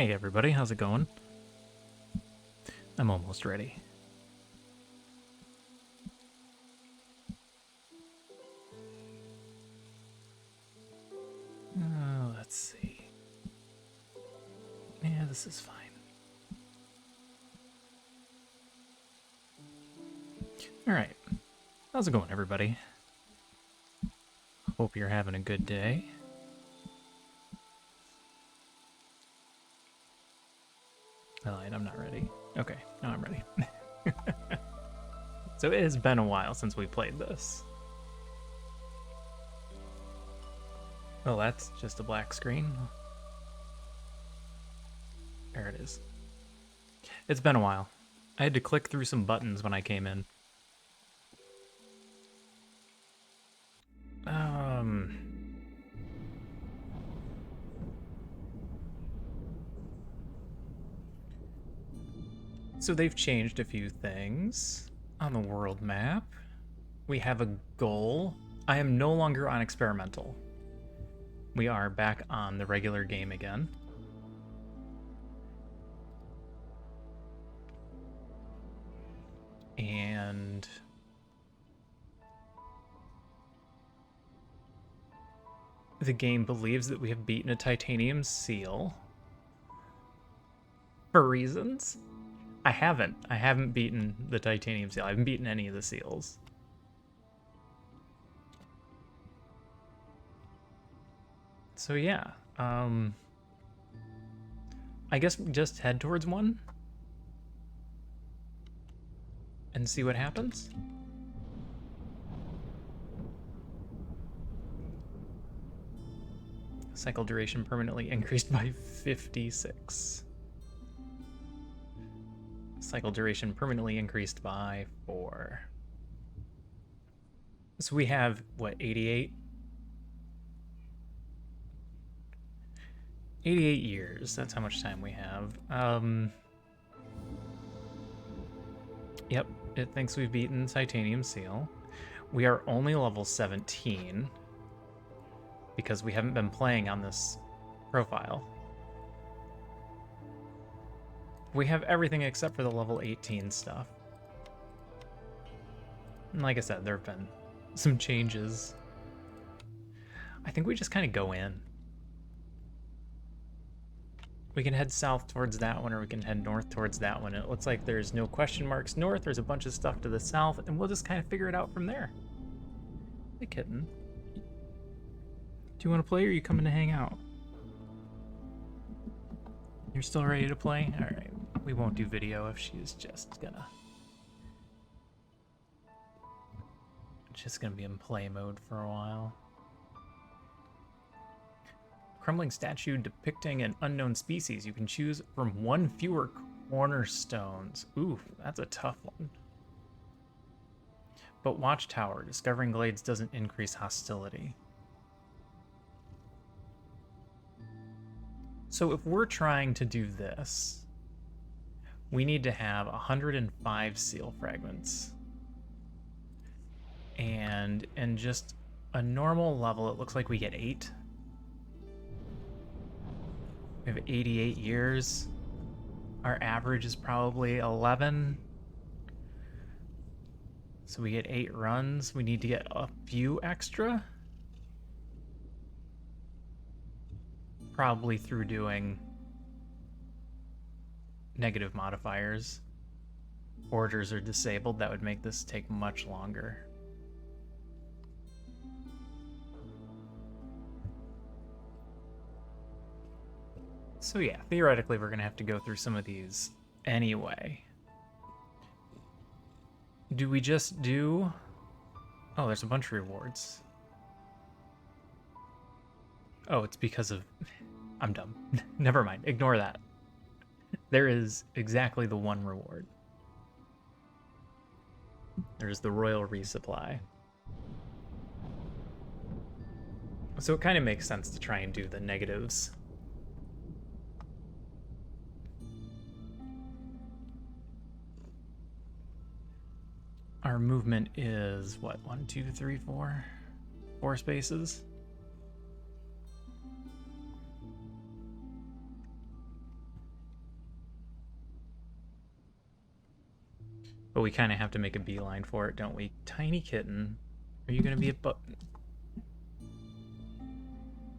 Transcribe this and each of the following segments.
Hey everybody, how's it going? I'm almost ready. Let's see. Yeah, this is fine. Alright, how's it going everybody? Hope you're having a good day. I lied, I'm not ready. Okay, now I'm ready. So it has been a while since we played this. Oh, that's just a black screen. There it is. It's been a while. I had to click through some buttons when I came in. So they've changed a few things on the world map. We have a goal. I am no longer on experimental. We are back on the regular game again. And the game believes that we have beaten a titanium seal. For reasons. I haven't beaten the titanium seal. I haven't beaten any of the seals. So yeah, I guess just head towards one and see what happens. Cycle duration permanently increased by 56. Cycle duration permanently increased by 4. So we have, what, 88? 88 years, that's how much time we have. Yep, it thinks we've beaten Titanium Seal. We are only level 17 because we haven't been playing on this profile. We have everything except for the level 18 stuff. And like I said, there have been some changes. I think we just kind of go in. We can head south towards that one, or we can head north towards that one. It looks like there's no question marks north. There's a bunch of stuff to the south, and we'll just kind of figure it out from there. Hey, kitten. Do you want to play, or are you coming to hang out? You're still ready to play? All right. We won't do video if she's just gonna be in play mode for a while. Crumbling statue depicting an unknown species. You can choose from one fewer cornerstones. Ooh, that's a tough one. But Watchtower. Discovering glades doesn't increase hostility. So if we're trying to do this, we need to have 105 seal fragments. And in just a normal level, it looks like we get 8. We have 88 years. Our average is probably 11. So we get 8 runs. We need to get a few extra. Probably through doing negative modifiers. Orders are disabled. That would make this take much longer. So yeah, theoretically we're gonna have to go through some of these anyway. Do we just do... Oh, there's a bunch of rewards. Oh, it's because of... I'm dumb. Never mind, ignore that. There is exactly the one reward. There's the Royal Resupply. So it kind of makes sense to try and do the negatives. Our movement is, what, 1, 2, 3, 4? 4 spaces? But we kind of have to make a beeline for it, don't we? Tiny kitten. Are you going to be a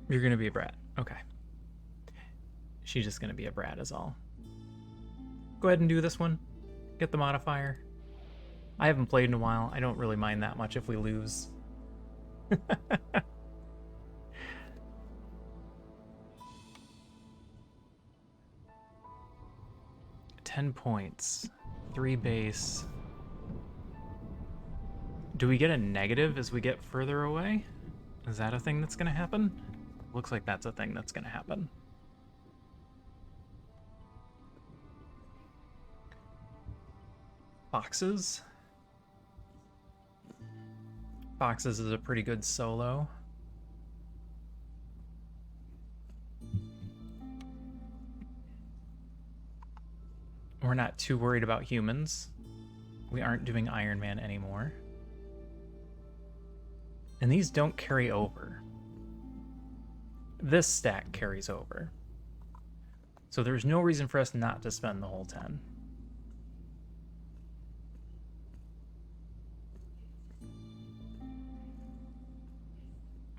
You're going to be a brat. Okay. She's just going to be a brat is all. Go ahead and do this one. Get the modifier. I haven't played in a while. I don't really mind that much if we lose. 10 points. 3 base. Do we get a negative as we get further away? Is that a thing that's going to happen? Looks like that's a thing that's going to happen. Foxes. Foxes is a pretty good solo. We're not too worried about humans. We aren't doing Iron Man anymore. And these don't carry over. This stack carries over. So there's no reason for us not to spend the whole 10.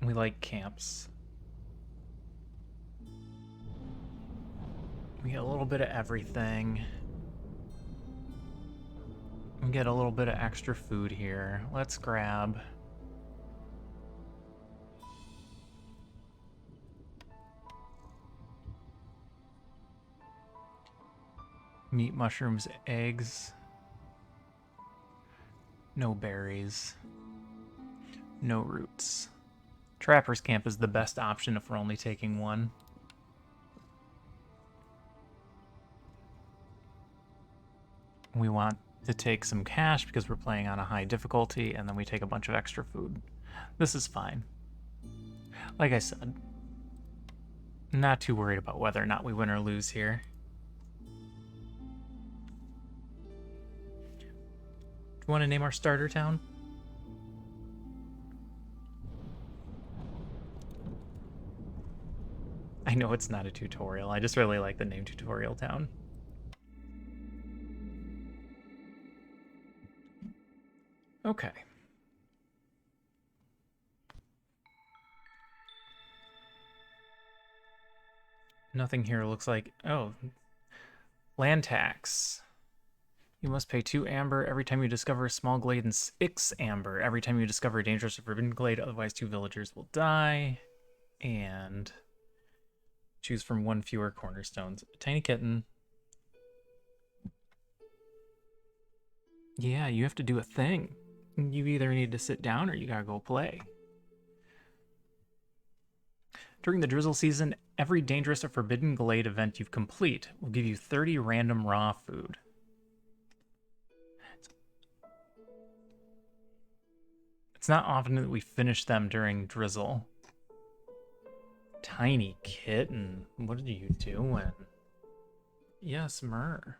We like camps. We get a little bit of everything. We get a little bit of extra food here. Let's grab... meat, mushrooms, eggs. No berries. No roots. Trapper's Camp is the best option if we're only taking one. We want to take some cash because we're playing on a high difficulty, and then we take a bunch of extra food. This is fine. Like I said, not too worried about whether or not we win or lose here. Do you want to name our starter town? I know it's not a tutorial. I just really like the name Tutorial Town. Okay. Nothing here looks like... Oh. Land tax. You must pay 2 amber every time you discover a small glade and 6 amber every time you discover a dangerous or forbidden glade. Otherwise, 2 villagers will die. And... choose from 1 fewer cornerstones. Tiny kitten. Yeah, you have to do a thing. You either need to sit down or you gotta go play. During the drizzle season, every dangerous or forbidden glade event you complete will give you 30 random raw food. It's not often that we finish them during drizzle. Tiny kitten, what are you doing? Yes, Myrrh.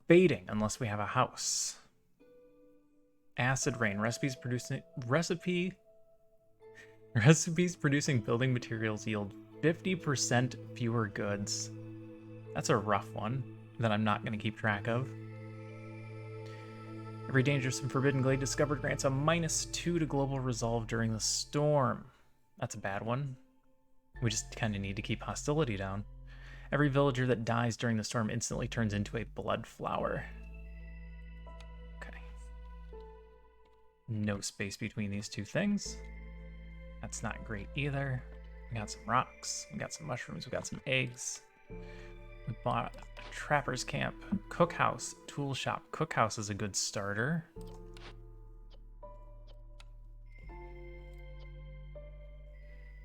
Fading unless we have a house. Acid rain, recipes producing building materials yield 50% fewer goods. That's a rough one that I'm not going to keep track of. Every dangerous and forbidden glade discovered grants a -2 to global resolve during the storm. That's a bad one. We just kind of need to keep hostility down. Every villager that dies during the storm instantly turns into a blood flower. Okay. No space between these two things. That's not great either. We got some rocks, we got some mushrooms, we got some eggs. We bought a Trapper's Camp, cookhouse, tool shop. Cookhouse is a good starter.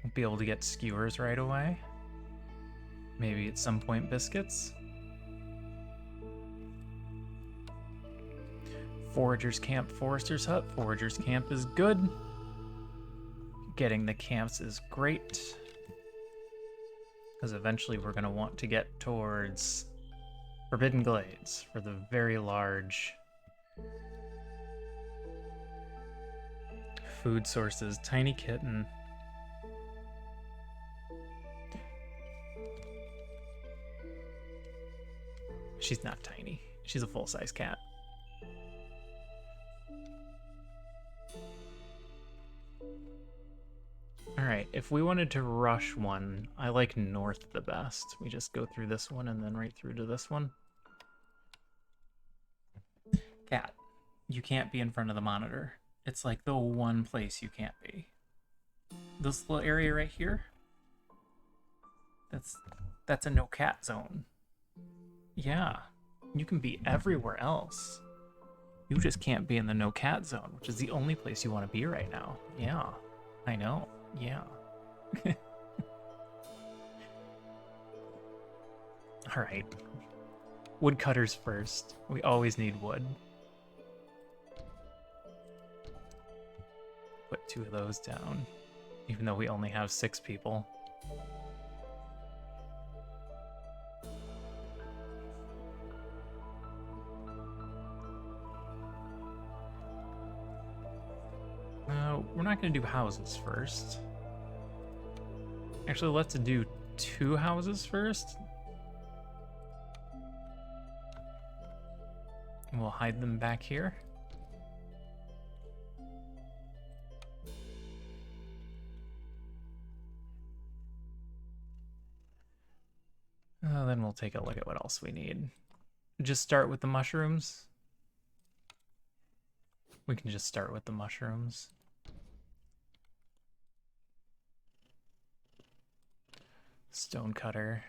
Won't be able to get skewers right away. Maybe at some point biscuits. Forager's Camp, Forester's Hut. Forager's Camp is good. Getting the camps is great. Because eventually we're going to want to get towards Forbidden Glades for the very large food sources. Tiny kitten. She's not tiny. She's a full-size cat. Alright, if we wanted to rush one, I like north the best. We just go through this one and then right through to this one. Cat, you can't be in front of the monitor. It's like the one place you can't be. This little area right here, that's a no cat zone. Yeah, you can be everywhere else. You just can't be in the no cat zone, which is the only place you want to be right now. Yeah, I know. Yeah. All right. Woodcutters first. We always need wood. Put 2 of those down, even though we only have 6 people. We're not going to do houses first. Actually, let's do 2 houses first. And we'll hide them back here. Then we'll take a look at what else we need. Just start with the mushrooms. We can just start with the mushrooms. Stonecutter.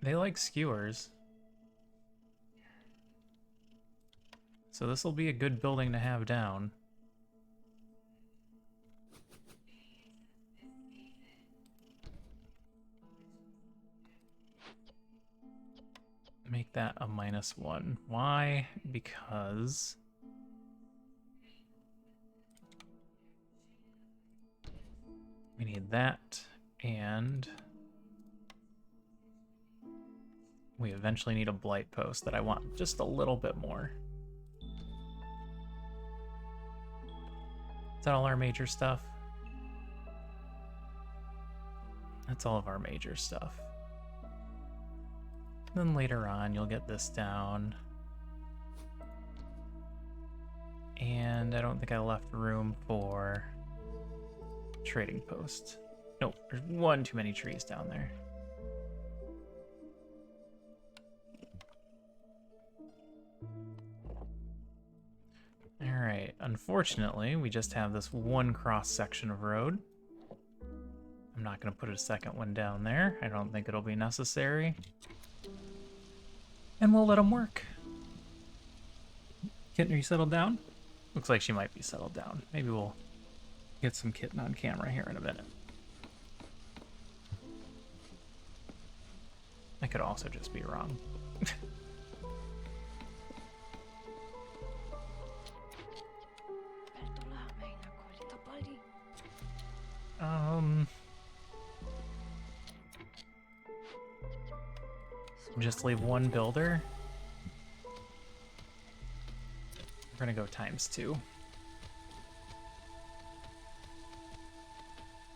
They like skewers. So this will be a good building to have down. Make that a -1. Why? Because we need that, and we eventually need a blight post that I want just a little bit more. Is that all our major stuff? That's all of our major stuff. Then later on, you'll get this down. And I don't think I left room for trading post. Nope, there's one too many trees down there. All right, unfortunately, we just have this one cross section of road. I'm not going to put a second one down there. I don't think it'll be necessary. And we'll let them work. Kitten, are you settled down? Looks like she might be settled down. Maybe we'll get some Kitten on camera here in a minute. I could also just be wrong. Just leave one builder. We're gonna go ×2.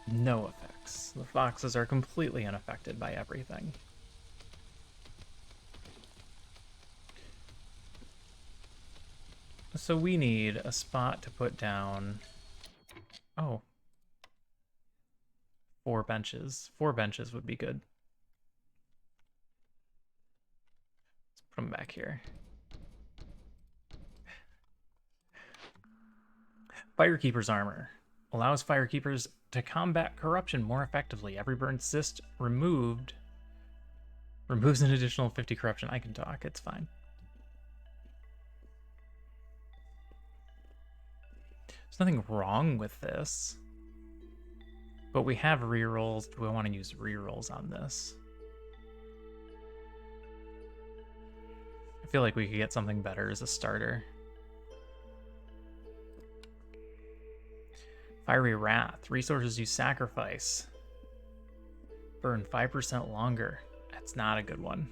No effects. The foxes are completely unaffected by everything. So we need a spot to put down... Oh. 4 benches. 4 benches would be good. Put them back here. Firekeeper's armor allows firekeepers to combat corruption more effectively. Every burn cyst removes an additional 50 corruption. I can talk, it's fine. There's nothing wrong with this. But we have rerolls. Do we want to use rerolls on this? I feel like we could get something better as a starter. Fiery Wrath. Resources you sacrifice burn 5% longer. That's not a good one.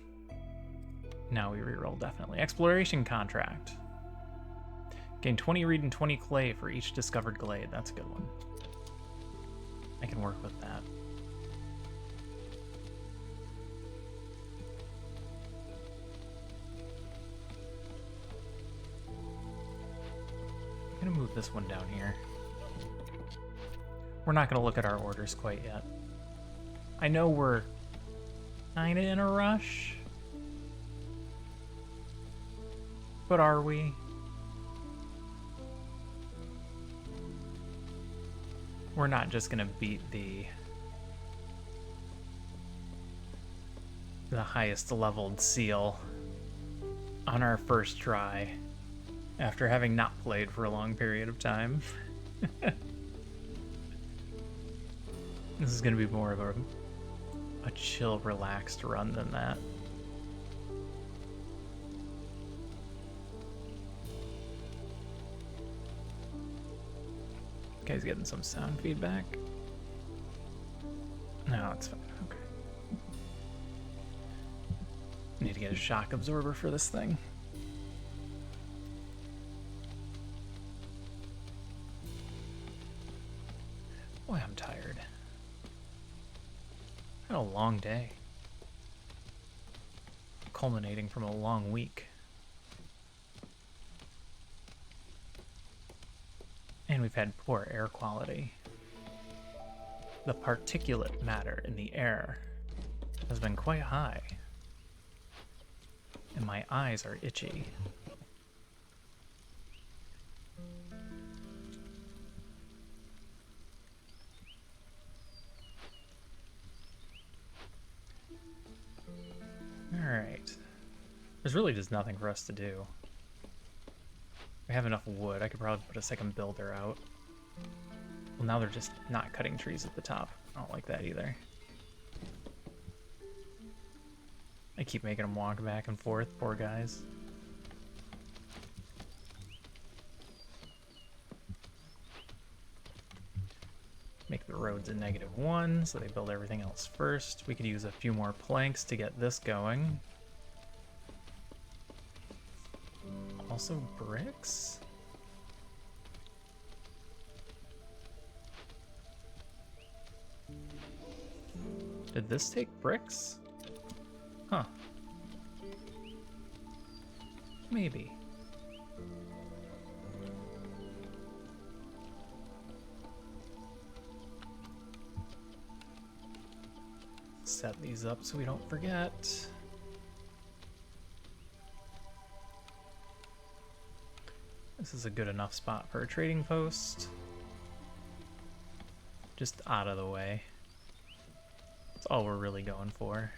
Now we reroll, definitely. Exploration Contract. Gain 20 reed and 20 clay for each discovered glade. That's a good one. I can work with that. I'm gonna move this one down here. We're not gonna look at our orders quite yet. I know we're kinda in a rush, but are we? We're not just gonna beat the highest leveled seal on our first try after having not played for a long period of time. This is gonna be more of a chill, relaxed run than that. Guy's getting some sound feedback. No, it's fine. Okay. Need to get a shock absorber for this thing. Boy, I'm tired. Had a long day. Culminating from a long week. And we've had poor air quality. The particulate matter in the air has been quite high. And my eyes are itchy. Alright. There's really just nothing for us to do. We have enough wood. I could probably put a second builder out. Well, now they're just not cutting trees at the top. I don't like that either. I keep making them walk back and forth, poor guys. Make the roads a -1, so they build everything else first. We could use a few more planks to get this going. Also bricks? Did this take bricks? Huh. Maybe. Set these up so we don't forget. This is a good enough spot for a trading post. Just out of the way. That's all we're really going for.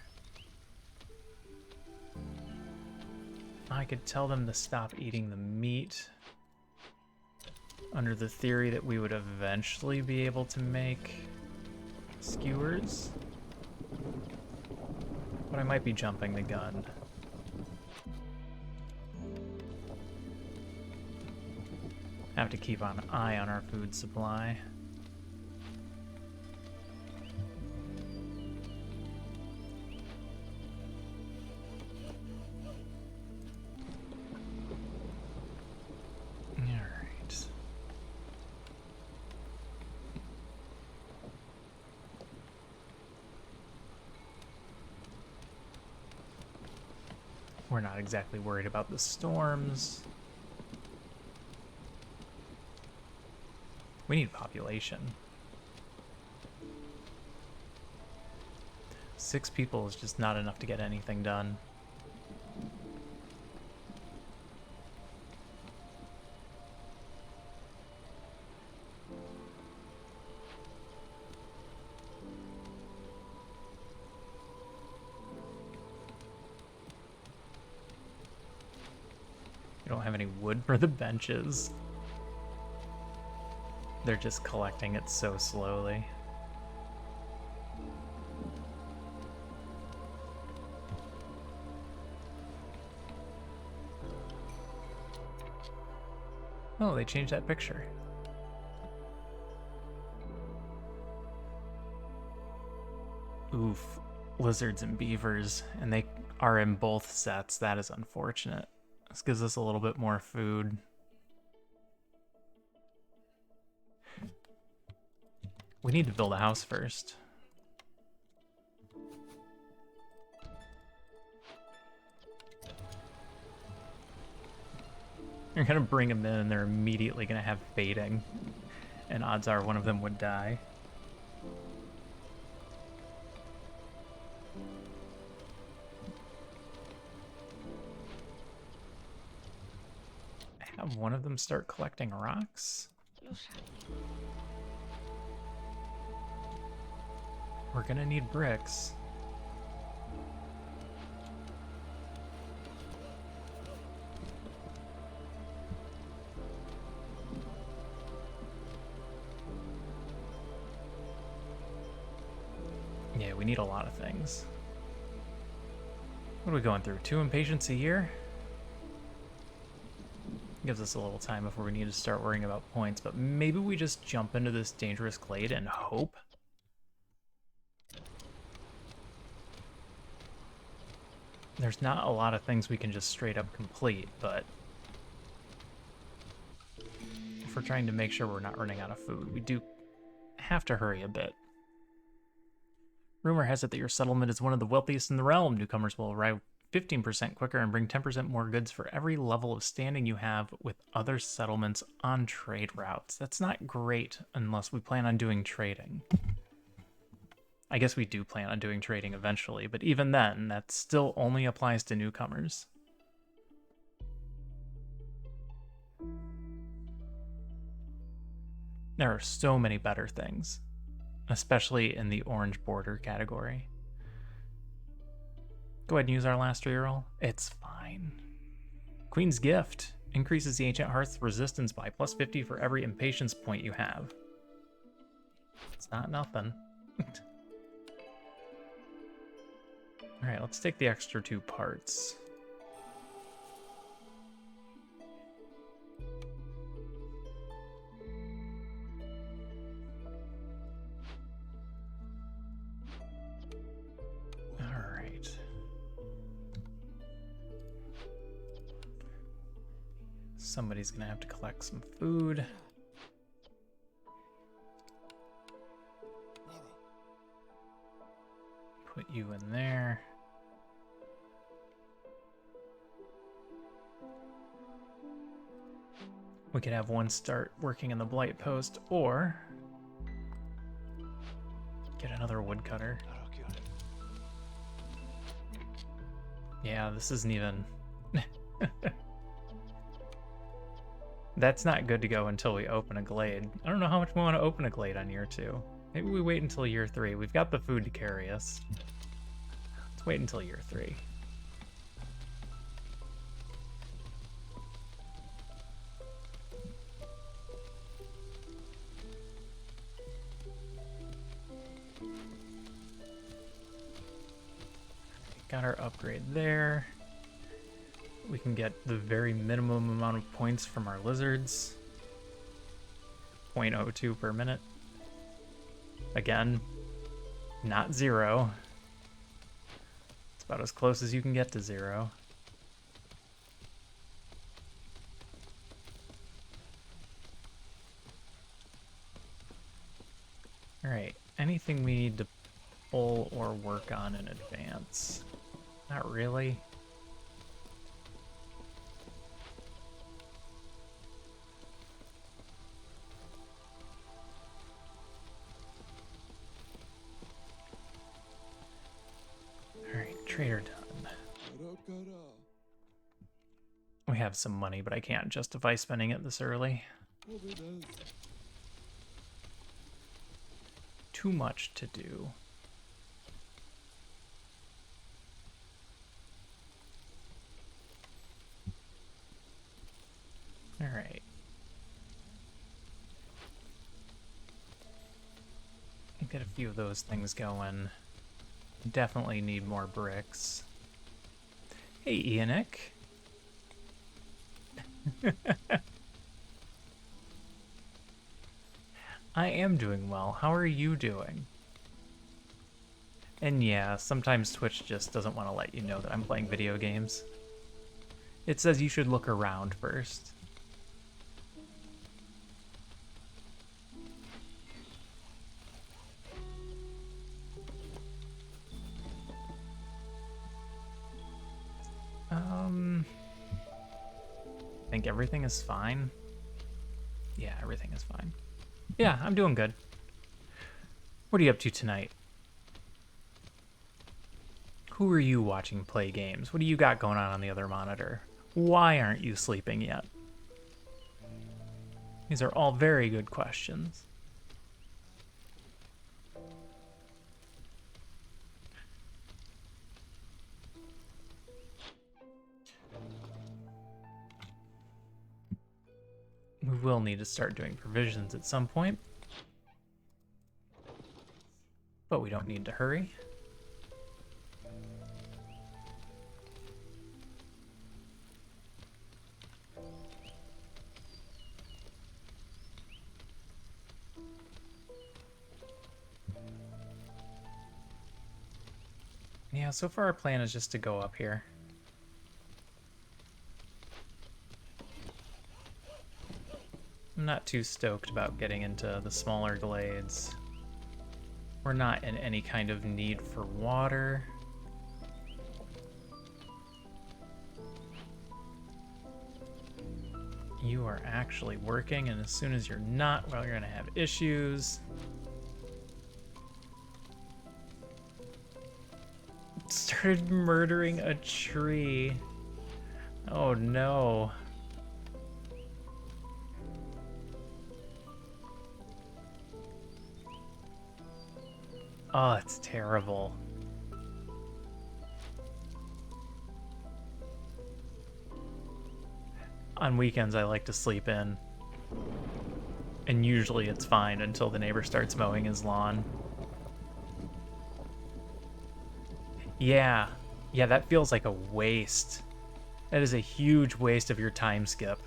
I could tell them to stop eating the meat under the theory that we would eventually be able to make skewers. But I might be jumping the gun. Have to keep an eye on our food supply. Alright. We're not exactly worried about the storms. We need population. 6 people is just not enough to get anything done. We don't have any wood for the benches. They're just collecting it so slowly. Oh, they changed that picture. Oof. Lizards and beavers, and they are in both sets. That is unfortunate. This gives us a little bit more food. We need to build a house first. You're gonna bring them in and they're immediately gonna have fading. And odds are one of them would die. Have one of them start collecting rocks. We're gonna need bricks. Yeah, we need a lot of things. What are we going through? 2 impatience a year? Gives us a little time before we need to start worrying about points, but maybe we just jump into this dangerous glade and hope? There's not a lot of things we can just straight up complete, but if we're trying to make sure we're not running out of food, we do have to hurry a bit. Rumor has it that your settlement is one of the wealthiest in the realm. Newcomers will arrive 15% quicker and bring 10% more goods for every level of standing you have with other settlements on trade routes. That's not great unless we plan on doing trading. I guess we do plan on doing trading eventually, but even then, that still only applies to newcomers. There are so many better things, especially in the orange border category. Go ahead and use our last reroll. It's fine. Queen's Gift increases the Ancient Hearth's resistance by +50 for every impatience point you have. It's not nothing. Alright, let's take the extra 2 parts. Alright. Somebody's gonna have to collect some food. Put you in there. We could have one start working in the blight post, or get another woodcutter. Yeah, this isn't even... That's not good to go until we open a glade. I don't know how much we want to open a glade on year 2. Maybe we wait until year 3. We've got the food to carry us. Let's wait until year 3. Got our upgrade there. We can get the very minimum amount of points from our lizards. 0.02 per minute. Again, not 0. It's about as close as you can get to 0. Alright, anything we need to pull or work on in advance? Not really. Alright, trader done. We have some money, but I can't justify spending it this early. Too much to do. All right. Get a few of those things going. Definitely need more bricks. Hey, Ianic. I am doing well. How are you doing? And yeah, sometimes Twitch just doesn't want to let you know that I'm playing video games. It says you should look around first. think everything is fine. Yeah, everything is fine. Yeah, I'm doing good. What are you up to tonight? Who are you watching play games? What do you got going on the other monitor? Why aren't you sleeping yet? These are all very good questions. We will need to start doing provisions at some point, but we don't need to hurry. Yeah, so far our plan is just to go up here. I'm not too stoked about getting into the smaller glades. We're not in any kind of need for water. You are actually working, and as soon as you're not, well, you're gonna have issues. Started murdering a tree. Oh no. Oh, it's terrible. On weekends, I like to sleep in. And usually it's fine until the neighbor starts mowing his lawn. Yeah, that feels like a waste. That is a huge waste of your time skip.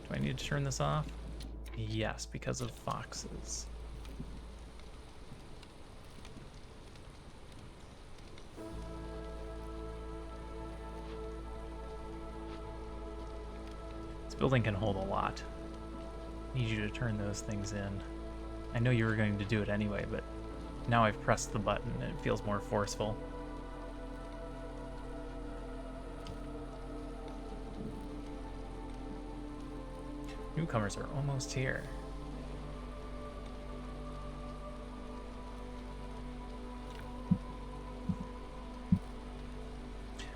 Do I need to turn this off? Yes, because of foxes. This building can hold a lot. Need you to turn those things in. I know you were going to do it anyway, but now I've pressed the button and it feels more forceful. Newcomers are almost here.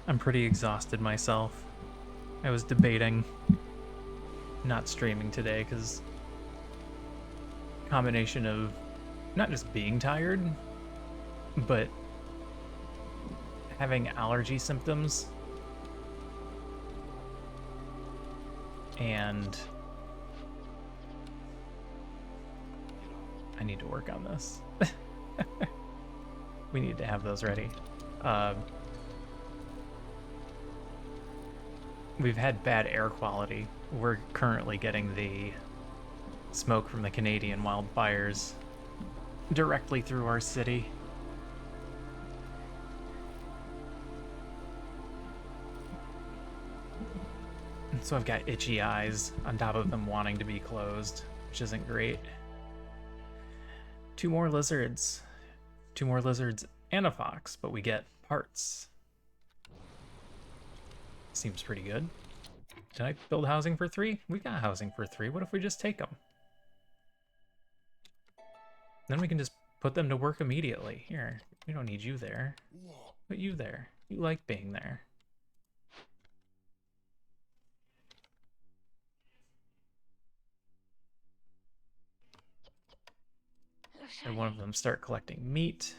I'm pretty exhausted myself. I was debating not streaming today because combination of not just being tired, but having allergy symptoms and I need to work on this. We need to have those ready. We've had bad air quality. We're currently getting the smoke from the Canadian wildfires directly through our city. And so I've got itchy eyes on top of them wanting to be closed, which isn't great. 2 more lizards. 2 more lizards and a fox, but we get parts. Seems pretty good. Did I build housing for 3? We got housing for 3. What if we just take them? Then we can just put them to work immediately. Here, we don't need you there. Put you there. You like being there. And one of them start collecting meat.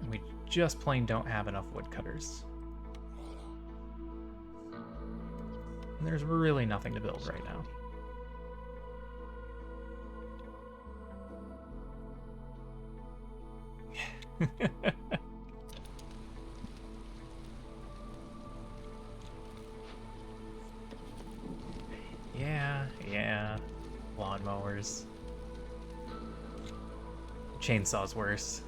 And we just plain don't have enough woodcutters. And there's really nothing to build right now. Yeah. Lawnmowers. Chainsaw's worse.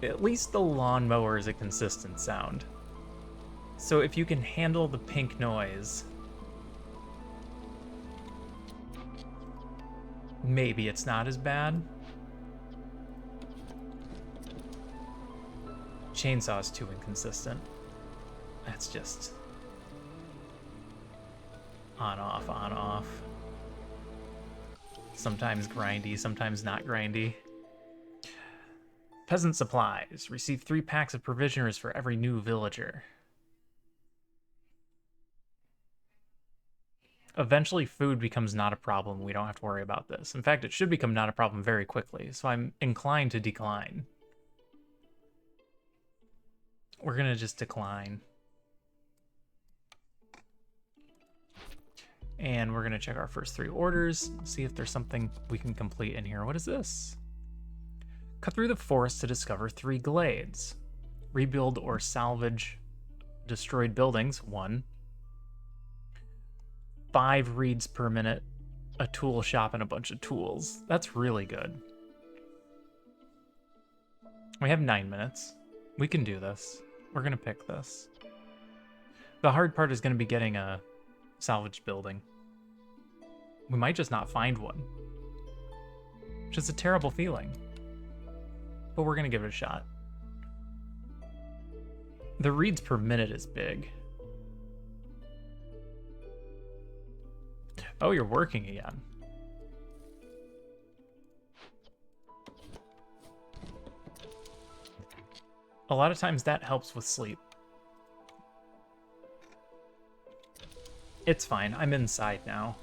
At least the lawnmower is a consistent sound. So if you can handle the pink noise, maybe it's not as bad. Chainsaw's too inconsistent. That's just on off, on off. Sometimes grindy, sometimes not grindy. Peasant supplies. Receive 3 packs of provisioners for every new villager. Eventually, food becomes not a problem. We don't have to worry about this. In fact, it should become not a problem very quickly, so I'm inclined to decline. We're gonna just decline. And we're gonna check our first 3 orders, see if there's something we can complete in here. What is this? Cut through the forest to discover 3 glades. Rebuild or salvage destroyed buildings, 1. 5 reads per minute, a tool shop, and a bunch of tools. That's really good. We have 9 minutes. We can do this. We're gonna pick this. The hard part is gonna be getting a salvaged building. We might just not find one, which is a terrible feeling, but we're gonna give it a shot. The reads per minute is big. Oh, you're working again. A lot of times that helps with sleep. It's fine, I'm inside now.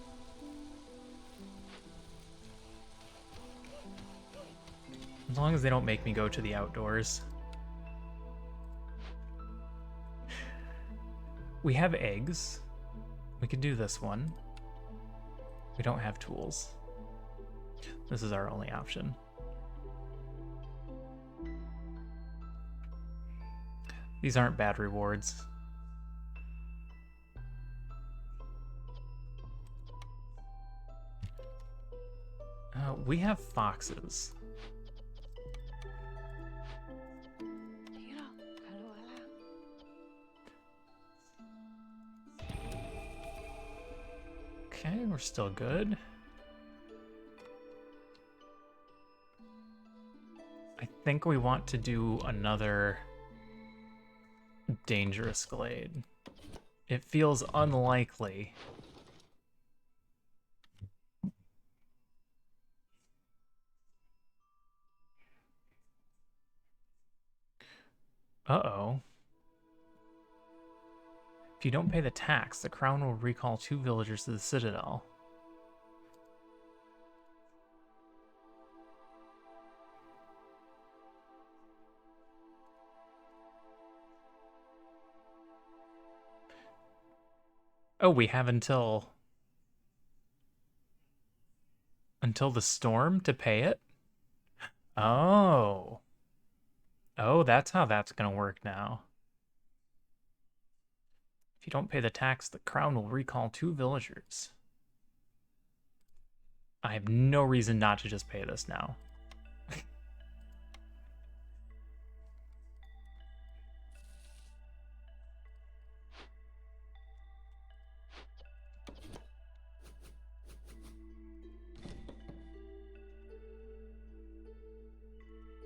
As long as they don't make me go to the outdoors. We have eggs. We could do this one. We don't have tools. This is our only option. These aren't bad rewards. We have foxes. Okay, we're still good. I think we want to do another dangerous glade. It feels unlikely. Uh-oh. If you don't pay the tax, the crown will recall 2 villagers to the citadel. Oh, we have until the storm to pay it? Oh. Oh, that's how that's gonna work now. If you don't pay the tax, the crown will recall 2 villagers. I have no reason not to just pay this now.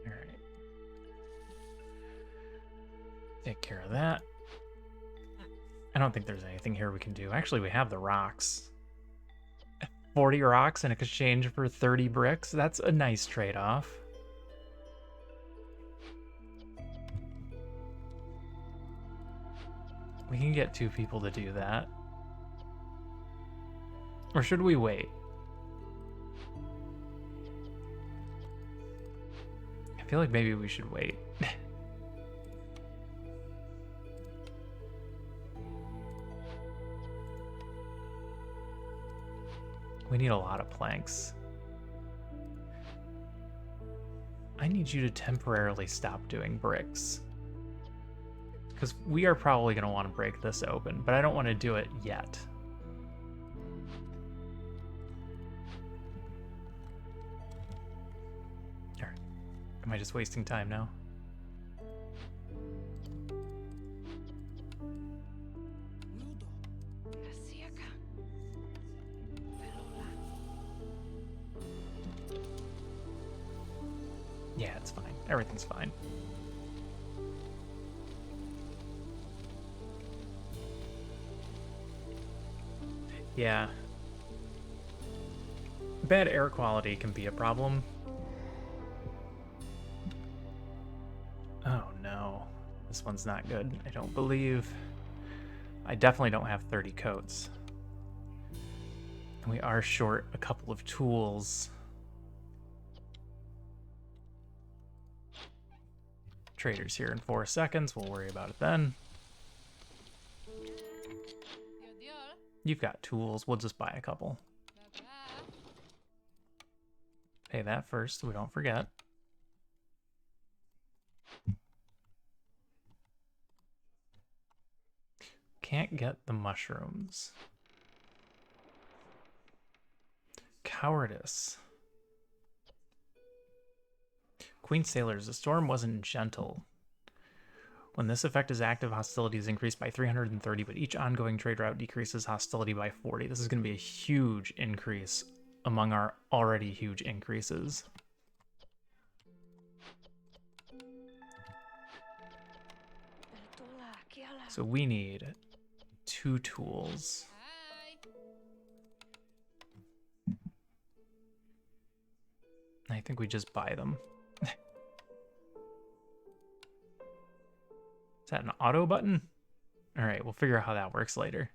Alright. Take care of that. I don't think there's anything here we can do. Actually, we have the rocks. 40 rocks in exchange for 30 bricks. That's a nice trade-off. We can get 2 people to do that. Or should we wait? I feel like maybe we should wait. We need a lot of planks. I need you to temporarily stop doing bricks. Because we are probably going to want to break this open, but I don't want to do it yet. Alright. Am I just wasting time now? Yeah, it's fine. Everything's fine. Yeah. Bad air quality can be a problem. Oh no. This one's not good. I don't believe... I definitely don't have 30 coats. And we are short a couple of tools. Trader's here in 4 seconds. We'll worry about it then. You've got tools. We'll just buy a couple. Pay that first so we don't forget. Can't get the mushrooms. Cowardice. Queen Sailors, the storm wasn't gentle. When this effect is active, hostility is increased by 330, but each ongoing trade route decreases hostility by 40. This is going to be a huge increase among our already huge increases. So we need 2 tools. I think we just buy them. Is that an auto button? All right, we'll figure out how that works later.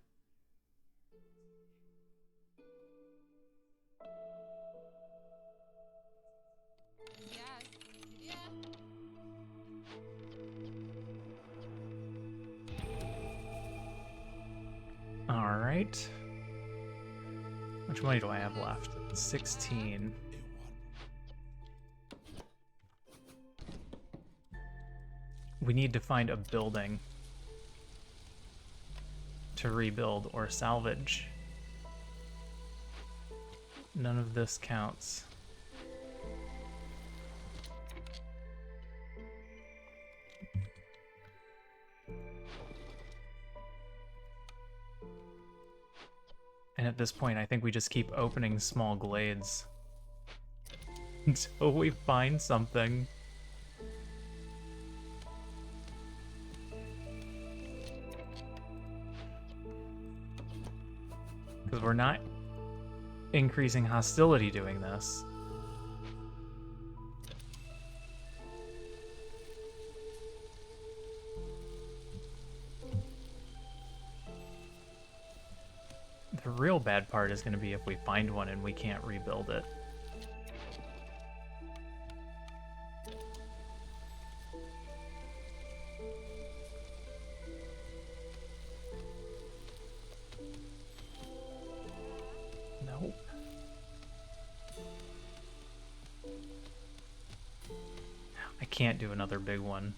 All right. How much money do I have left? 16. We need to find a building to rebuild or salvage. None of this counts. And at this point, I think we just keep opening small glades until we find something. Because we're not increasing hostility doing this. The real bad part is going to be if we find one and we can't rebuild it. Nope. I can't do another big one.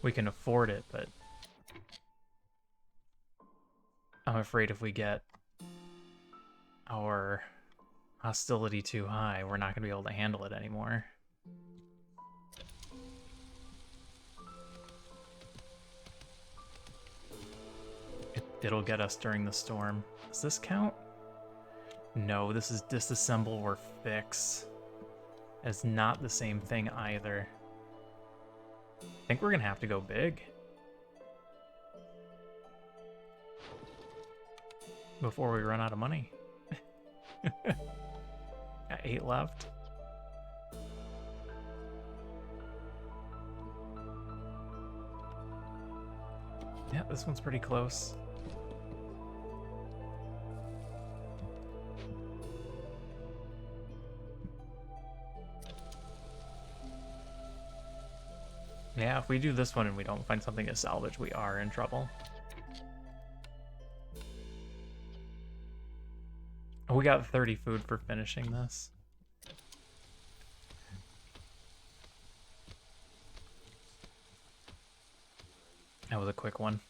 We can afford it, but I'm afraid if we get our hostility too high, we're not going to be able to handle it anymore. It'll get us during the storm. Does this count? No, this is disassemble or fix. It's not the same thing either. I think we're gonna have to go big before we run out of money. Got 8 left. Yeah, this one's pretty close. Yeah, if we do this one and we don't find something to salvage, we are in trouble. Oh, we got 30 food for finishing this. That was a quick one.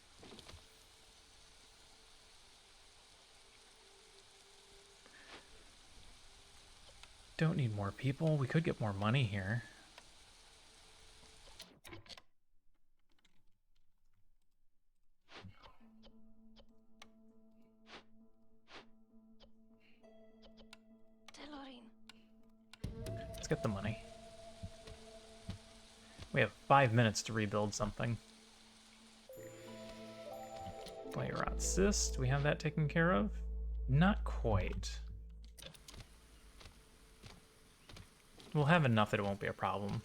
Don't need more people. We could get more money here. get the money. We have 5 minutes to rebuild something. Play rot cyst. Do we have that taken care of? Not quite. We'll have enough that it won't be a problem.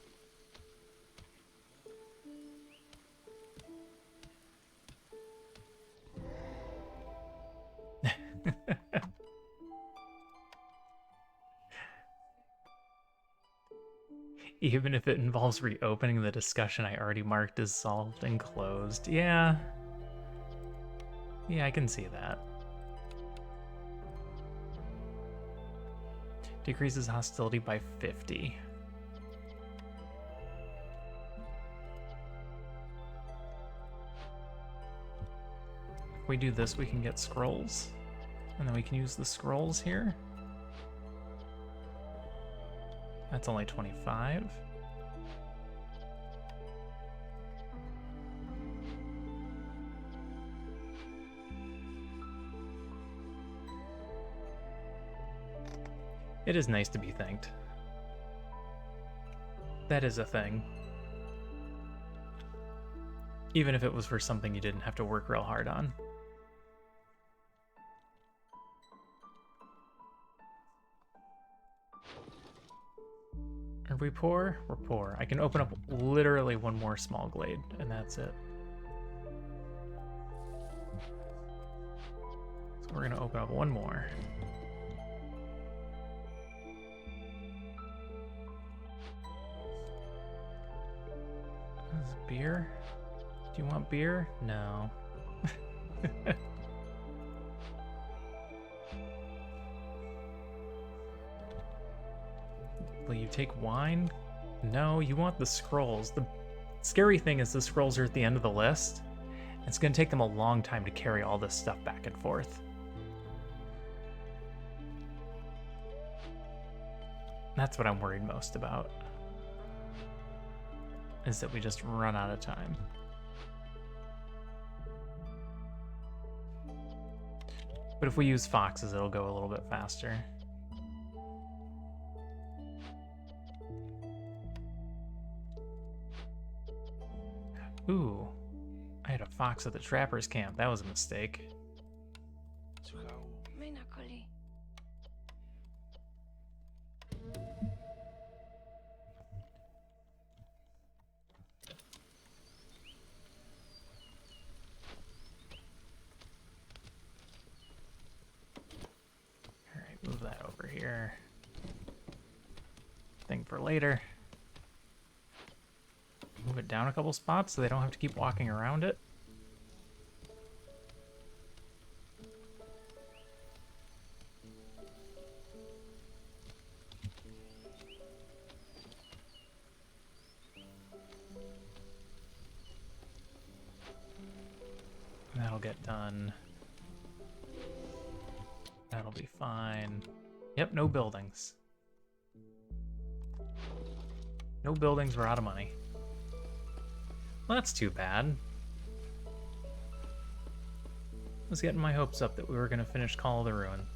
Even if it involves reopening the discussion I already marked as solved and closed. Yeah. Yeah, I can see that. Decreases hostility by 50. If we do this, we can get scrolls. And then we can use the scrolls here. That's only 25. It is nice to be thanked. That is a thing. Even if it was for something you didn't have to work real hard on. Are we poor? We're poor. I can open up literally one more small glade, and that's it. So we're gonna open up one more. This is beer? Do you want beer? No. Will you take wine? No, you want the scrolls. The scary thing is the scrolls are at the end of the list. It's going to take them a long time to carry all this stuff back and forth. That's what I'm worried most about. Is that we just run out of time. But if we use foxes, it'll go a little bit faster. Ooh, I had a fox at the trapper's camp. That was a mistake. Alright, move that over here. Thing for later. Move it down a couple spots so they don't have to keep walking around it. That'll get done. That'll be fine. Yep, no buildings. No buildings, we're out of money. Well, that's too bad. I was getting my hopes up that we were going to finish Call of the Ruin.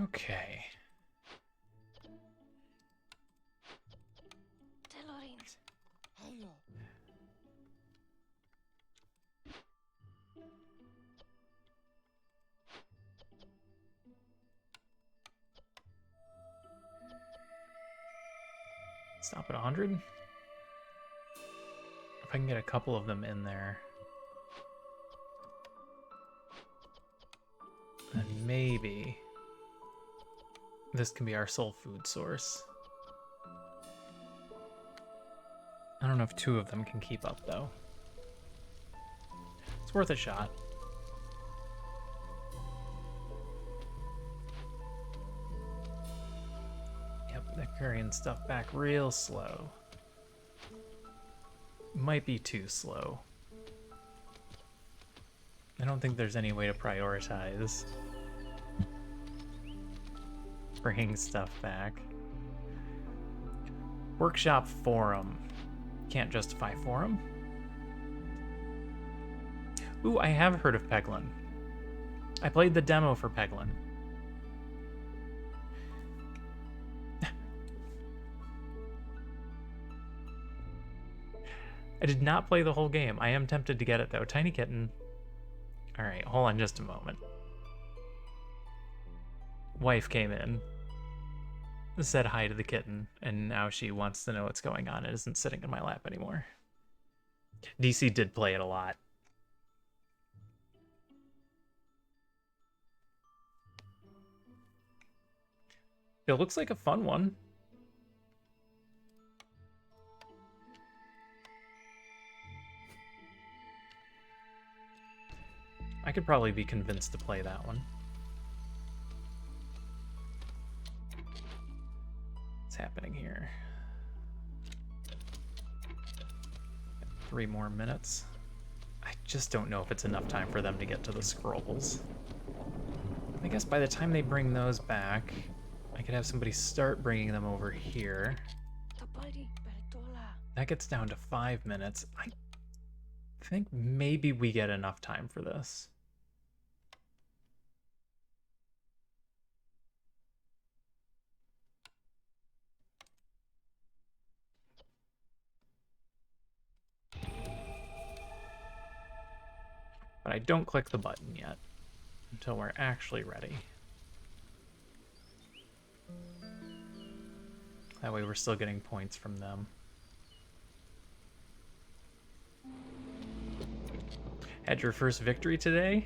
Okay. Stop at 100? If I can get a couple of them in there. Then maybe this can be our sole food source. I don't know if 2 of them can keep up, though. It's worth a shot. They're carrying stuff back real slow. Might be too slow. I don't think there's any way to prioritize bringing stuff back. Workshop forum. Can't justify for him. Ooh, I have heard of Peglin. I played the demo for Peglin. I did not play the whole game. I am tempted to get it, though. Tiny Kitten. Alright, hold on just a moment. Wife came in, said hi to the kitten, and now she wants to know what's going on. It isn't sitting in my lap anymore. DC did play it a lot. It looks like a fun one. I could probably be convinced to play that one. What's happening here? 3 more minutes. I just don't know if it's enough time for them to get to the scrolls. I guess by the time they bring those back, I could have somebody start bringing them over here. That gets down to 5 minutes. I think maybe we get enough time for this. But I don't click the button yet until we're actually ready. That way we're still getting points from them. Had your first victory today?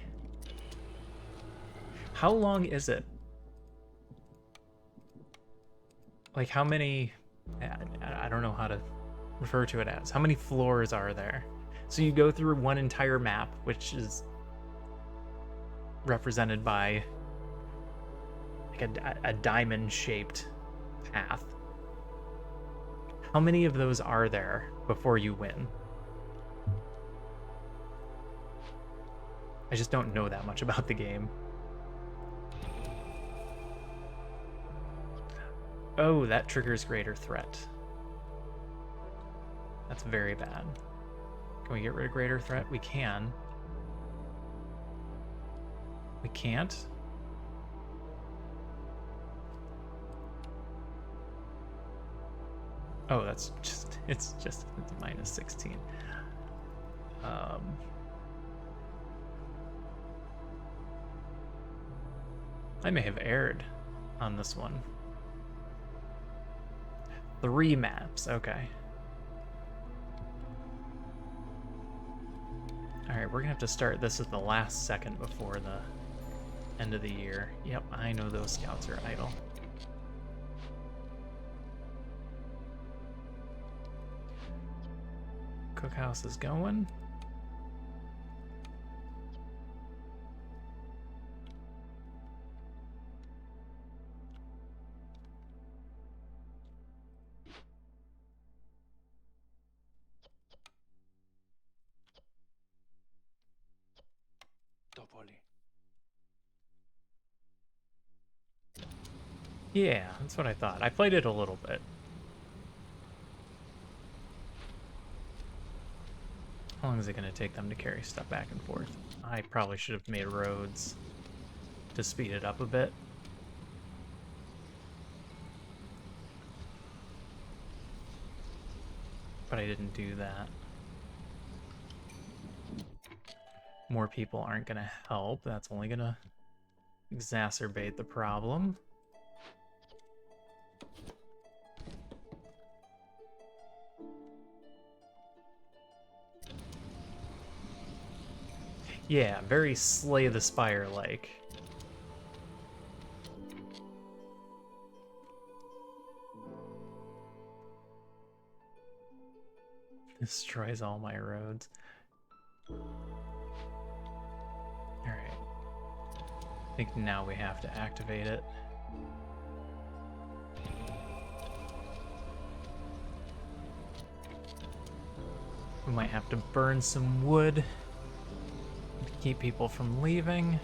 How long is it? Like how many... I don't know how to refer to it as. How many floors are there? So you go through one entire map, which is represented by like a diamond-shaped path. How many of those are there before you win? I just don't know that much about the game. Oh, that triggers greater threat. That's very bad. Can we get rid of greater threat? We can. We can't? Oh, that's just, it's minus 16. I may have erred on this one. 3 maps, okay. Alright, we're gonna have to start this at the last second before the end of the year. Yep, I know those scouts are idle. Cookhouse is going. Yeah, that's what I thought. I played it a little bit. How long is it going to take them to carry stuff back and forth? I probably should have made roads to speed it up a bit. But I didn't do that. More people aren't going to help. That's only going to exacerbate the problem. Yeah, very Slay the Spire-like. Destroys all my roads. Alright. I think now we have to activate it. We might have to burn some wood to keep people from leaving.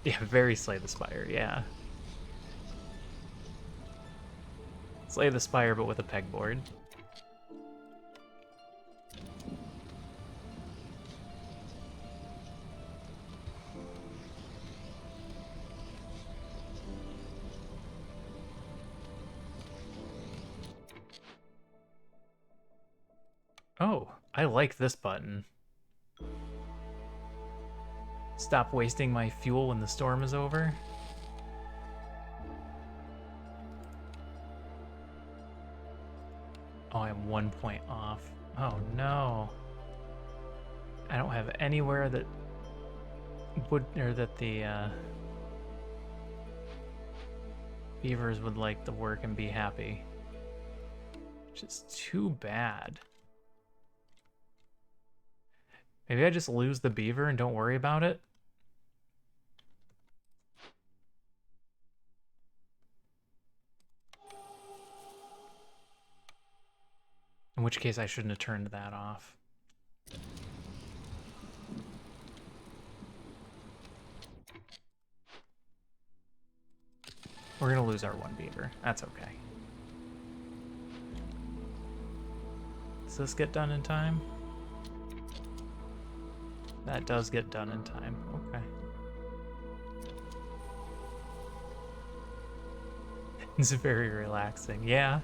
Yeah, very Slay the Spire, yeah. Slay the Spire, but with a pegboard. Oh, I like this button. Stop wasting my fuel when the storm is over. Oh, I'm 1 point off. Oh no. I don't have anywhere that would, or that the beavers would like to work and be happy. Which is too bad. Maybe I just lose the beaver and don't worry about it? In which case I shouldn't have turned that off. We're gonna lose our one beaver. That's okay. Does this get done in time? That does get done in time. Okay. It's very relaxing. Yeah.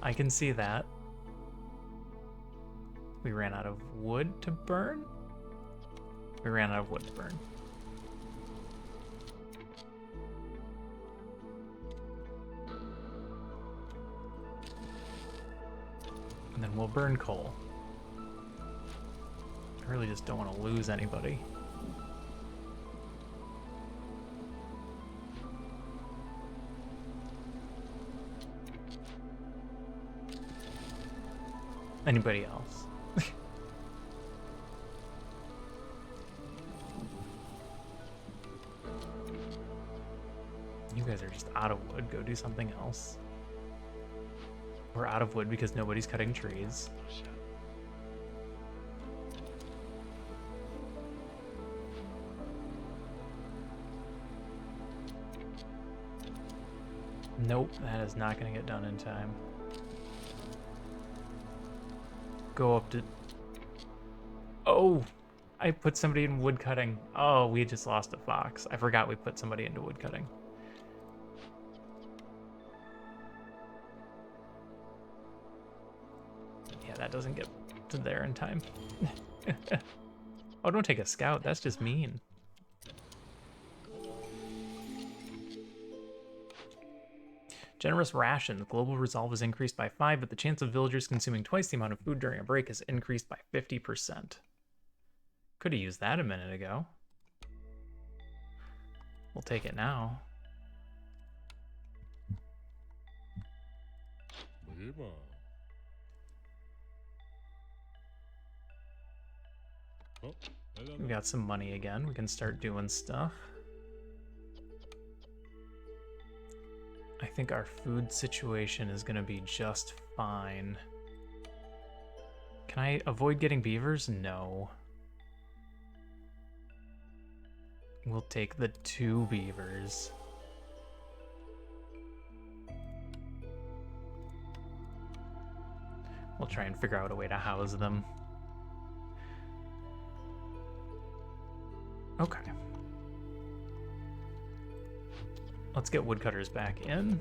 I can see that. We ran out of wood to burn? We ran out of wood to burn. And then we'll burn coal. I really just don't want to lose anybody. Anybody else? You guys are just out of wood. Go do something else. We're out of wood because nobody's cutting trees. Nope, that is not going to get done in time. Go up to... Oh! I put somebody in wood cutting. Oh, we just lost a fox. I forgot we put somebody into wood cutting. Yeah, that doesn't get to there in time. Oh, don't take a scout. That's just mean. Generous ration. Global resolve is increased by 5, but the chance of villagers consuming twice the amount of food during a break is increased by 50%. Could have used that a minute ago. We'll take it now. We got some money again. We can start doing stuff. I think our food situation is going to be just fine. Can I avoid getting beavers? No. We'll take the 2 beavers. We'll try and figure out a way to house them. Okay. Let's get woodcutters back in.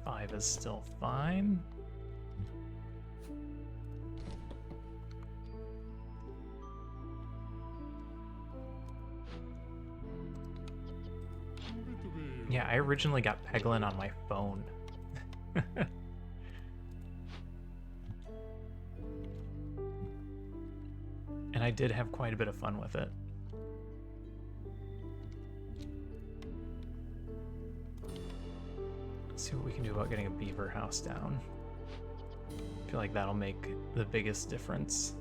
Five is still fine. Yeah, I originally got Peglin on my phone. And I did have quite a bit of fun with it. Let's see what we can do about getting a beaver house down. I feel like that'll make the biggest difference.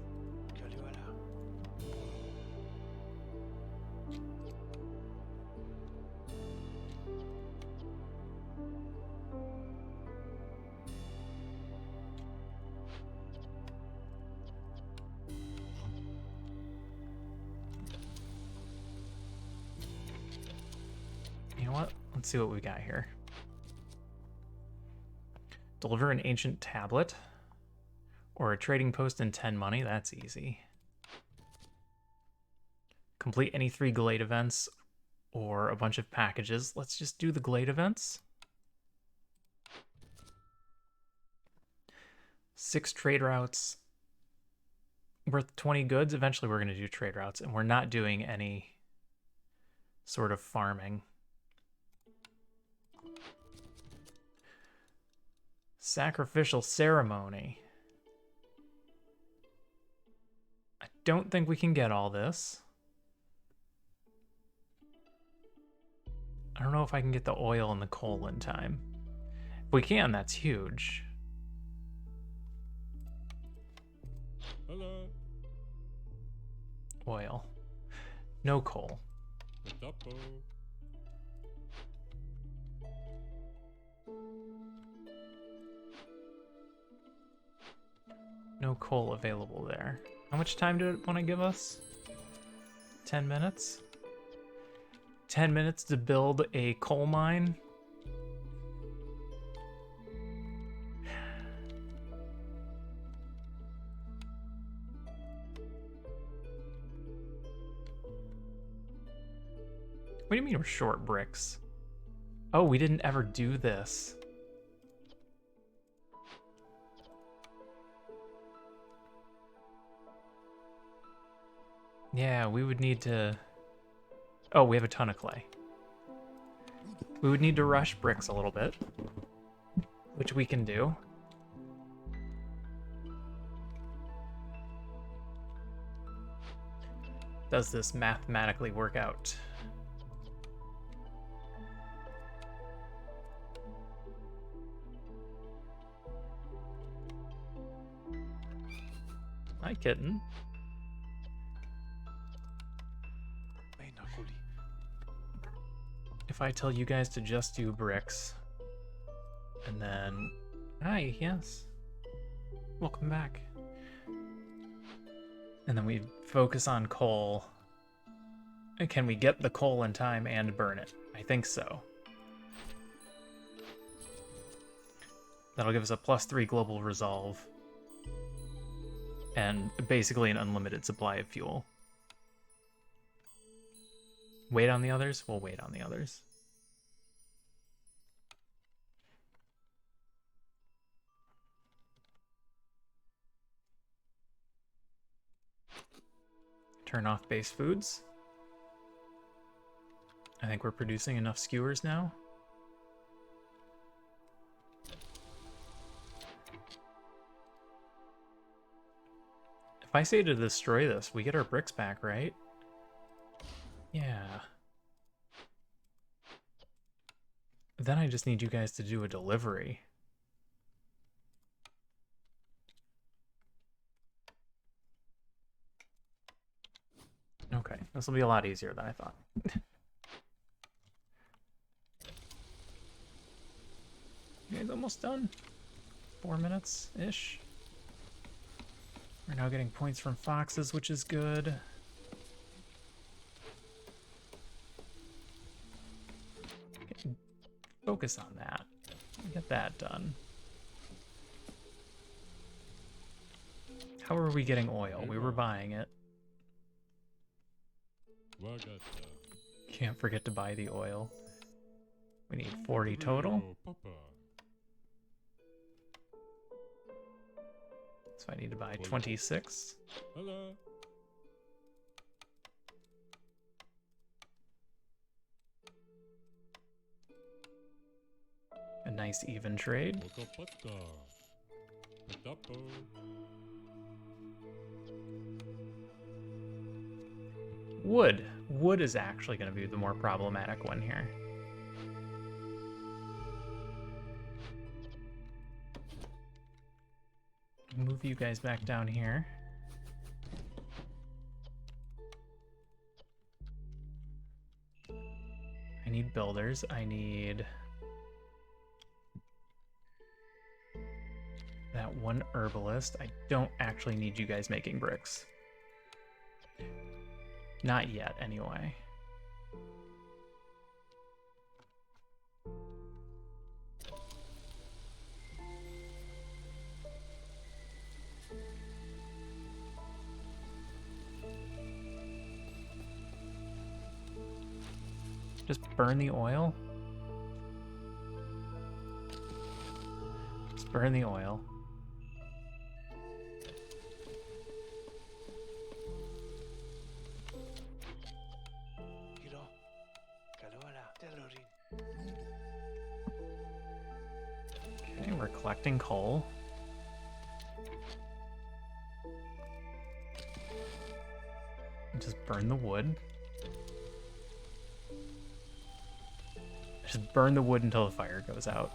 Let's see what we got here. Deliver an ancient tablet or a trading post in 10 money. That's easy. Complete any 3 Glade events or a bunch of packages. Let's just do the Glade events. 6 trade routes worth 20 goods. Eventually we're going to do trade routes, and we're not doing any sort of farming. Sacrificial ceremony. I don't think we can get all this. I don't know if I can get the oil and the coal in time. If we can, that's huge. Hello. Oil. No coal. No coal available there. How much time did it want to give us? 10 minutes? 10 minutes to build a coal mine? What do you mean we're short bricks? Oh, we didn't ever do this. Yeah, we would need to... Oh, we have a ton of clay. We would need to rush bricks a little bit, which we can do. Does this mathematically work out? Hi, kitten. If I tell you guys to just do bricks, and then... Hi, yes. Welcome back. And then we focus on coal. And can we get the coal in time and burn it? I think so. That'll give us a +3 global resolve. And basically an unlimited supply of fuel. Wait on the others? We'll wait on the others. Turn off base foods. I think we're producing enough skewers now. If I say to destroy this, we get our bricks back, right? Yeah. Then I just need you guys to do a delivery. Okay, this will be a lot easier than I thought. You guys almost done? 4 minutes-ish. We're now getting points from foxes, which is good. Focus on that. Get that done. How are we getting oil? We were buying it. Can't forget to buy the oil. We need 40 total. So I need to buy 26. Hello. A nice even trade. Wood. Wood is actually going to be the more problematic one here. Move you guys back down here. I need builders. I need that one herbalist. I don't actually need you guys making bricks. Not yet, anyway. Just burn the oil. Just burn the oil. Okay, we're collecting coal. Just burn the wood. Just burn the wood until the fire goes out.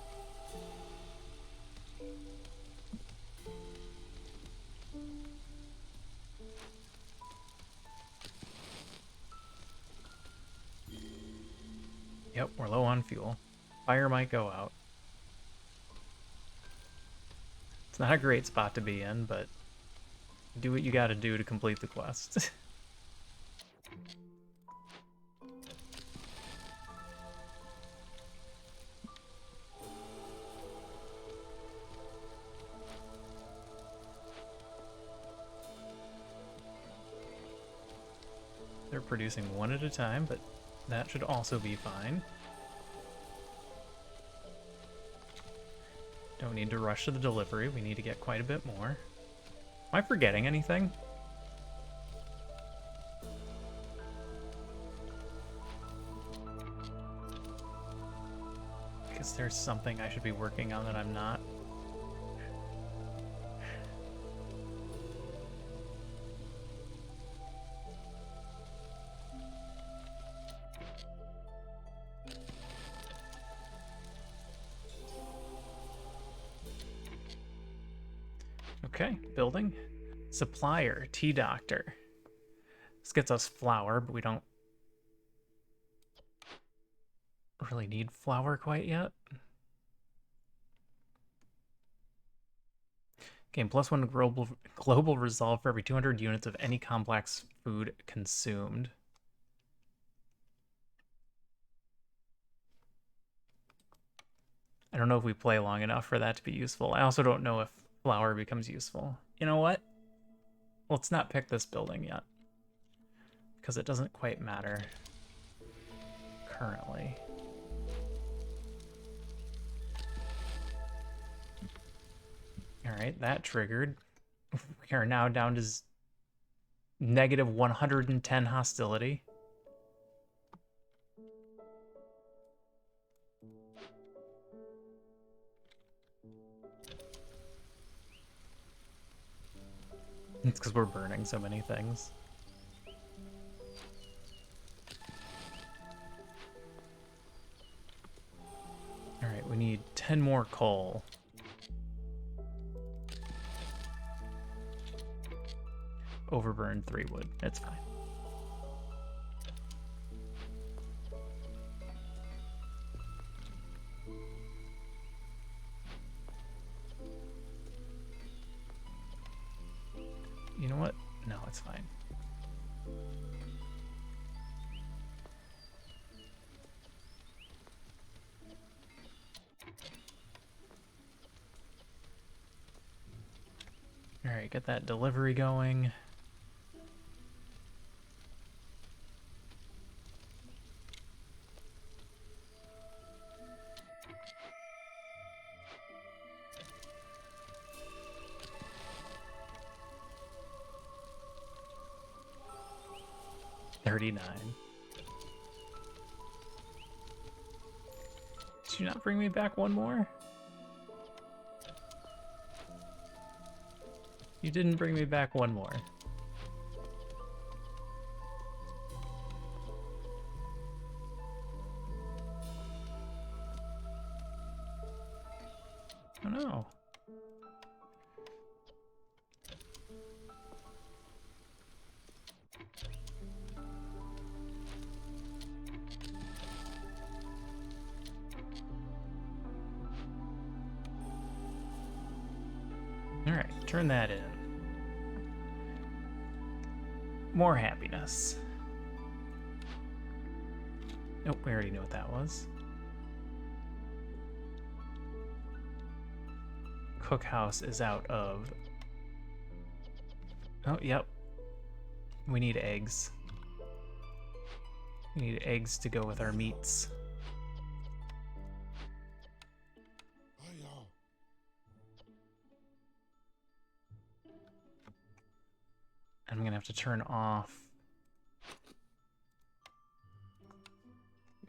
Yep, we're low on fuel. Fire might go out. It's not a great spot to be in, but do what you gotta do to complete the quest. They're producing one at a time, but that should also be fine. Don't need to rush to the delivery. We need to get quite a bit more. Am I forgetting anything? I guess there's something I should be working on that I'm not. Okay, building. Supplier, tea doctor. This gets us flour, but we don't really need flour quite yet. Gain +1 global resolve for every 200 units of any complex food consumed. I don't know if we play long enough for that to be useful. I also don't know if flour becomes useful. You know what? Let's not pick this building yet, because it doesn't quite matter currently. All right, that triggered. We are now down to -110 hostility. It's because we're burning so many things. All right, we need 10 more coal. Overburned 3 wood. It's fine. You know what? No, it's fine. All right, get that delivery going. $39. Did you not bring me back one more? You didn't bring me back one more. Oh no. Alright, turn that in. More happiness. Nope, we already knew what that was. Cookhouse is out of... Oh, yep. We need eggs. We need eggs to go with our meats. I'm gonna have to turn off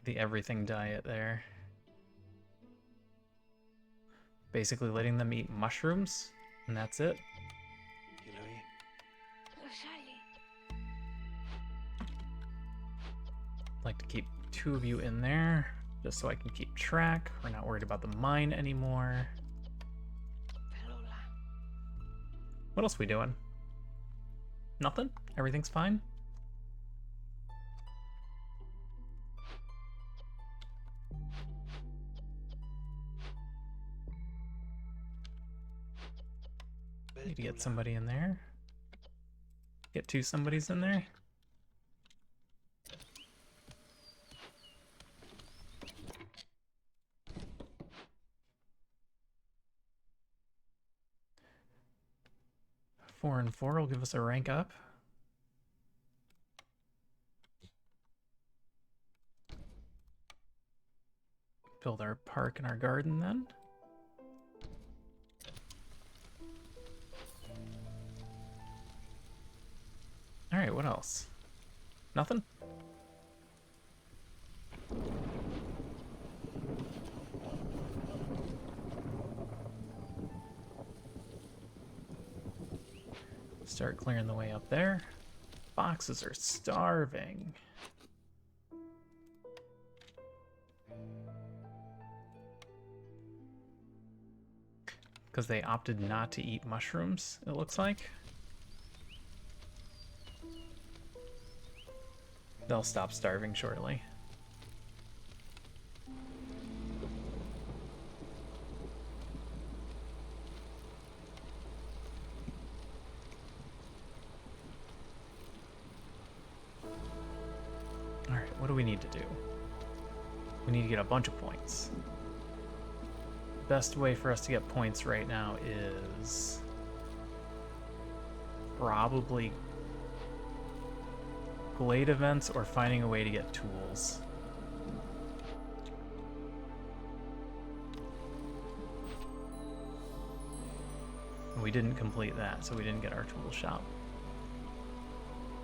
the everything diet there. Basically letting them eat mushrooms, and that's it. Like to keep 2 of you in there, just so I can keep track. We're not worried about the mine anymore. What else we doing? Nothing? Everything's fine? Need to get somebody in there. Get 2 somebodies in there. Four and 4 will give us a rank up. Build our park and our garden then. All right, what else? Nothing? Start clearing the way up there. Foxes are starving. Because they opted not to eat mushrooms, it looks like. They'll stop starving shortly. Alright, what do we need to do? We need to get a bunch of points. Best way for us to get points right now is probably Glade events or finding a way to get tools. We didn't complete that, so we didn't get our tool shop.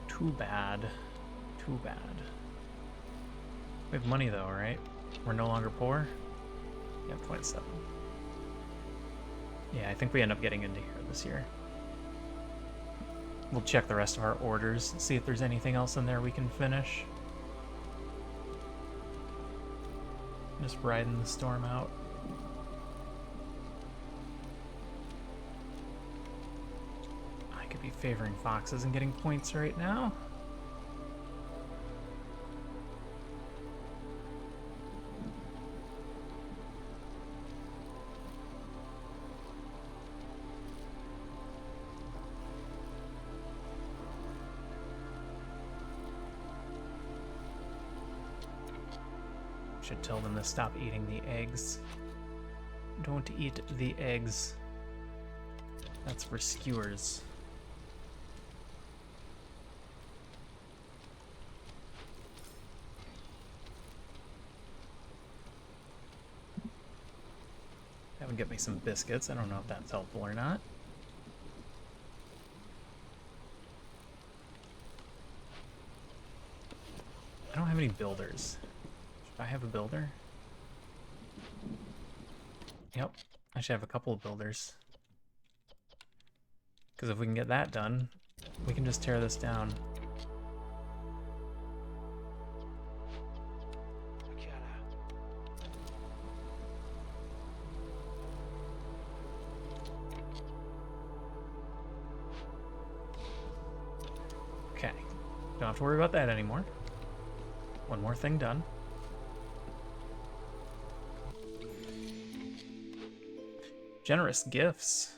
Too bad. Too bad. We have money though, right? We're no longer poor? Yeah, 27. Yeah, I think we end up getting into here this year. We'll check the rest of our orders, see if there's anything else in there we can finish. Just riding the storm out. I could be favoring foxes and getting points right now. Should tell them to stop eating the eggs. Don't eat the eggs. That's for skewers. That would get me some biscuits. I don't know if that's helpful or not. I don't have any builders. I have a builder? Yep, I should have a couple of builders. Because if we can get that done, we can just tear this down. Okay, don't have to worry about that anymore. One more thing done. Generous gifts.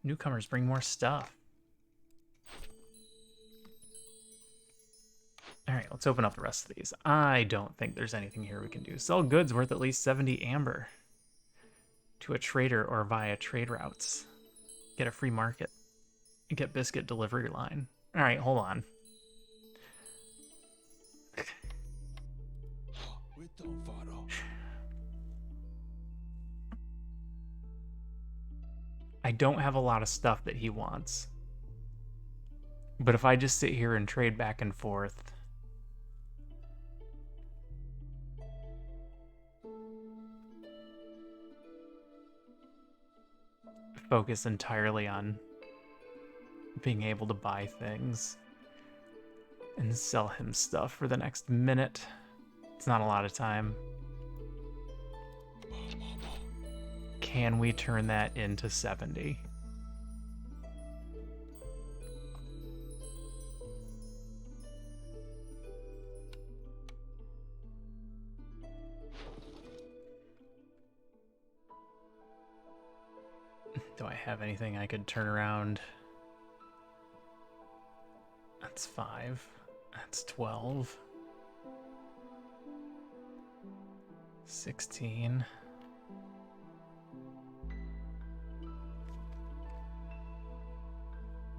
Newcomers bring more stuff. Alright, let's open up the rest of these. I don't think there's anything here we can do. Sell goods worth at least 70 amber to a trader or via trade routes. Get a free market. Get biscuit delivery line. Alright, hold on. on fire. I don't have a lot of stuff that he wants. But if I just sit here and trade back and forth, focus entirely on being able to buy things and sell him stuff for the next minute. It's not a lot of time. Can we turn that into 70? Do I have anything I could turn around? That's 5. That's 12. 16.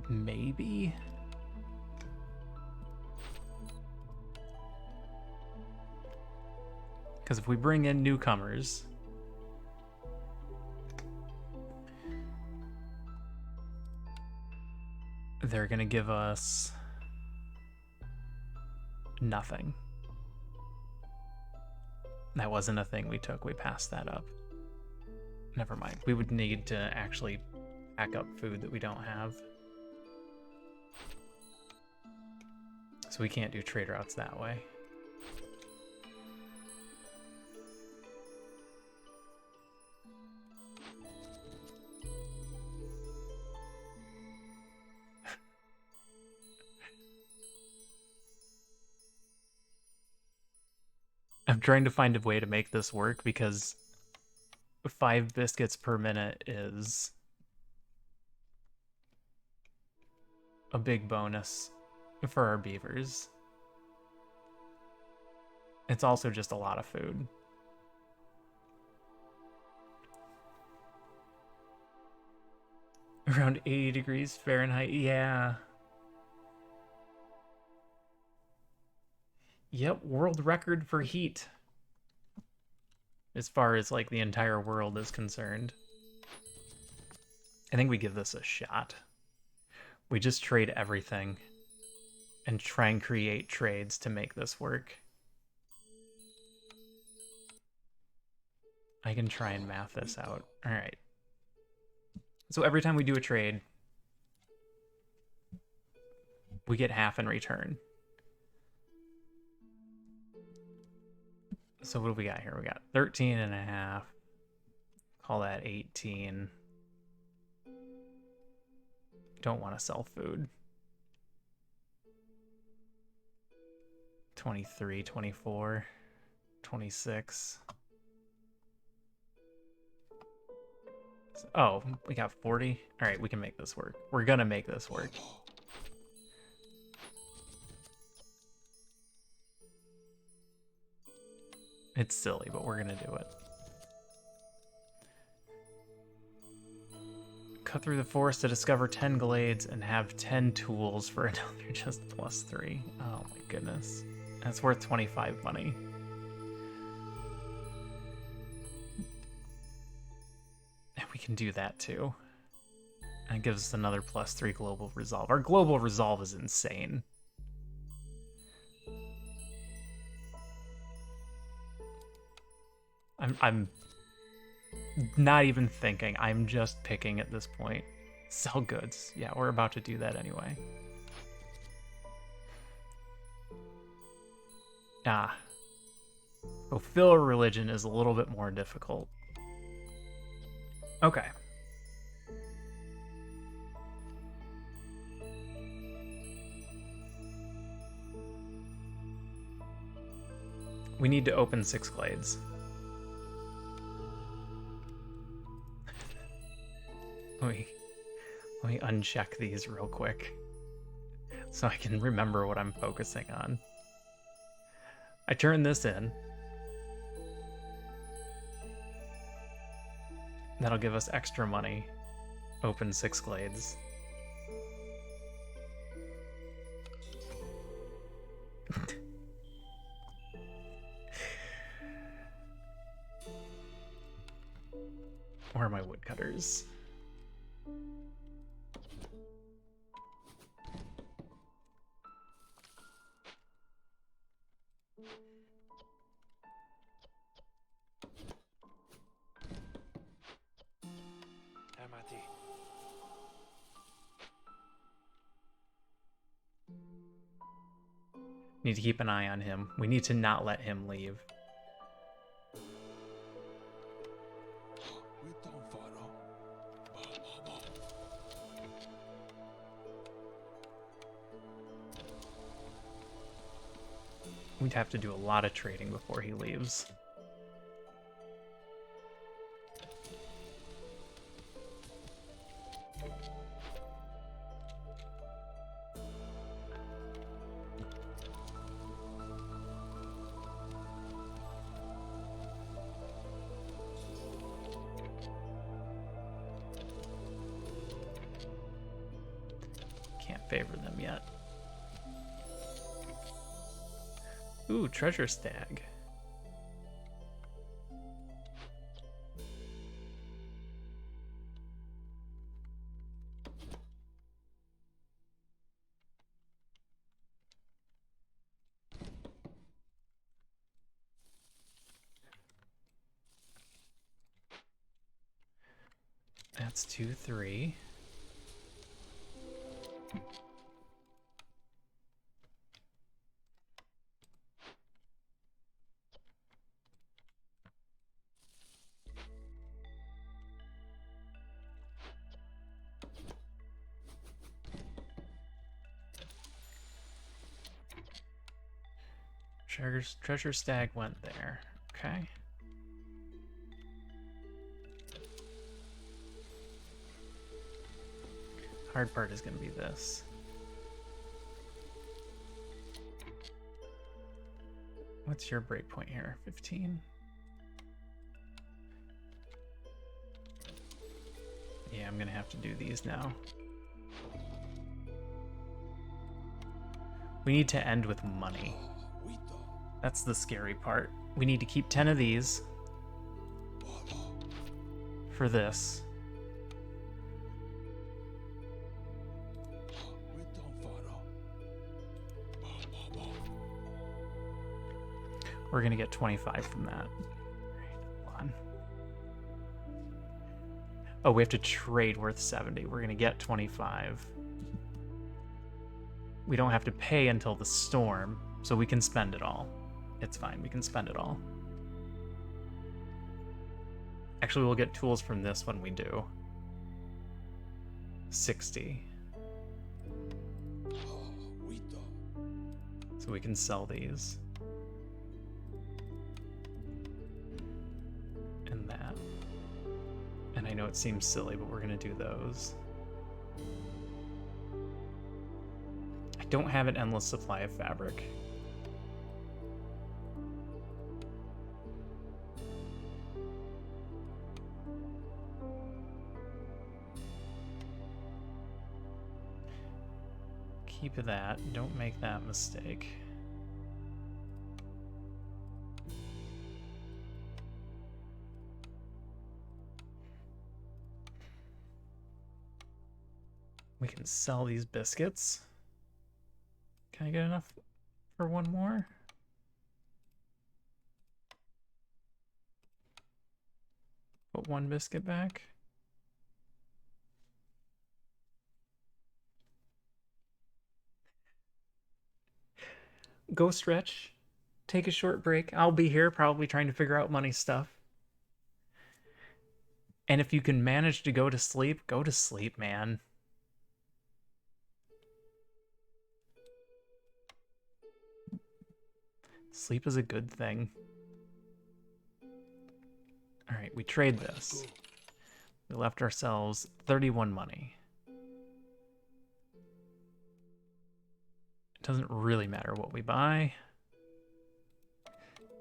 Maybe? Because if we bring in newcomers, they're going to give us nothing. That wasn't a thing we took. We passed that up. Never mind. We would need to actually pack up food that we don't have. So we can't do trade routes that way. I'm trying to find a way to make this work because 5 biscuits per minute is a big bonus for our beavers. It's also just a lot of food. Around 80 degrees Fahrenheit, yeah. Yep, world record for heat. As far as like the entire world is concerned. I think we give this a shot. We just trade everything and try and create trades to make this work. I can try and math this out. All right. So every time we do a trade, we get half in return. So what do we got here? We got 13 and a half. Call that 18. Don't want to sell food. 23, 24, 26. Oh, we got 40. All right, we can make this work. We're gonna make this work. It's silly, but we're gonna do it. Cut through the forest to discover 10 glades and have 10 tools for another just +3. Oh my goodness. That's worth 25 money. And we can do that too. And it gives us another +3 global resolve. Our global resolve is insane. I'm not even thinking. I'm just picking at this point. Sell goods. Yeah, we're about to do that anyway. Fulfill a religion is a little bit more difficult. Okay. We need to open 6 glades. Let me uncheck these real quick so I can remember what I'm focusing on. I turn this in. That'll give us extra money. Open 6 glades. traders. Amati. Need to keep an eye on him. We need to not let him leave. We'd have to do a lot of trading before he leaves. Can't favor them yet. Ooh, treasure stag. That's 2, 3. Treasure stag went there. Okay. Hard part is going to be this. What's your breakpoint here? 15? Yeah, I'm going to have to do these now. We need to end with money. That's the scary part. We need to keep 10 of these for this. We're gonna get 25 from that. Hold on. Oh, we have to trade worth 70. We're gonna get 25. We don't have to pay until the storm, so we can spend it all. It's fine, we can spend it all. Actually, we'll get tools from this when we do. 60. So we can sell these. And that. And I know it seems silly, but we're gonna do those. I don't have an endless supply of fabric. Keep that. Don't make that mistake. We can sell these biscuits. Can I get enough for one more? Put one biscuit back. Go stretch. Take a short break. I'll be here probably trying to figure out money stuff. And if you can manage to go to sleep, man. Sleep is a good thing. All right, we trade this. We left ourselves 31 money. It doesn't really matter what we buy,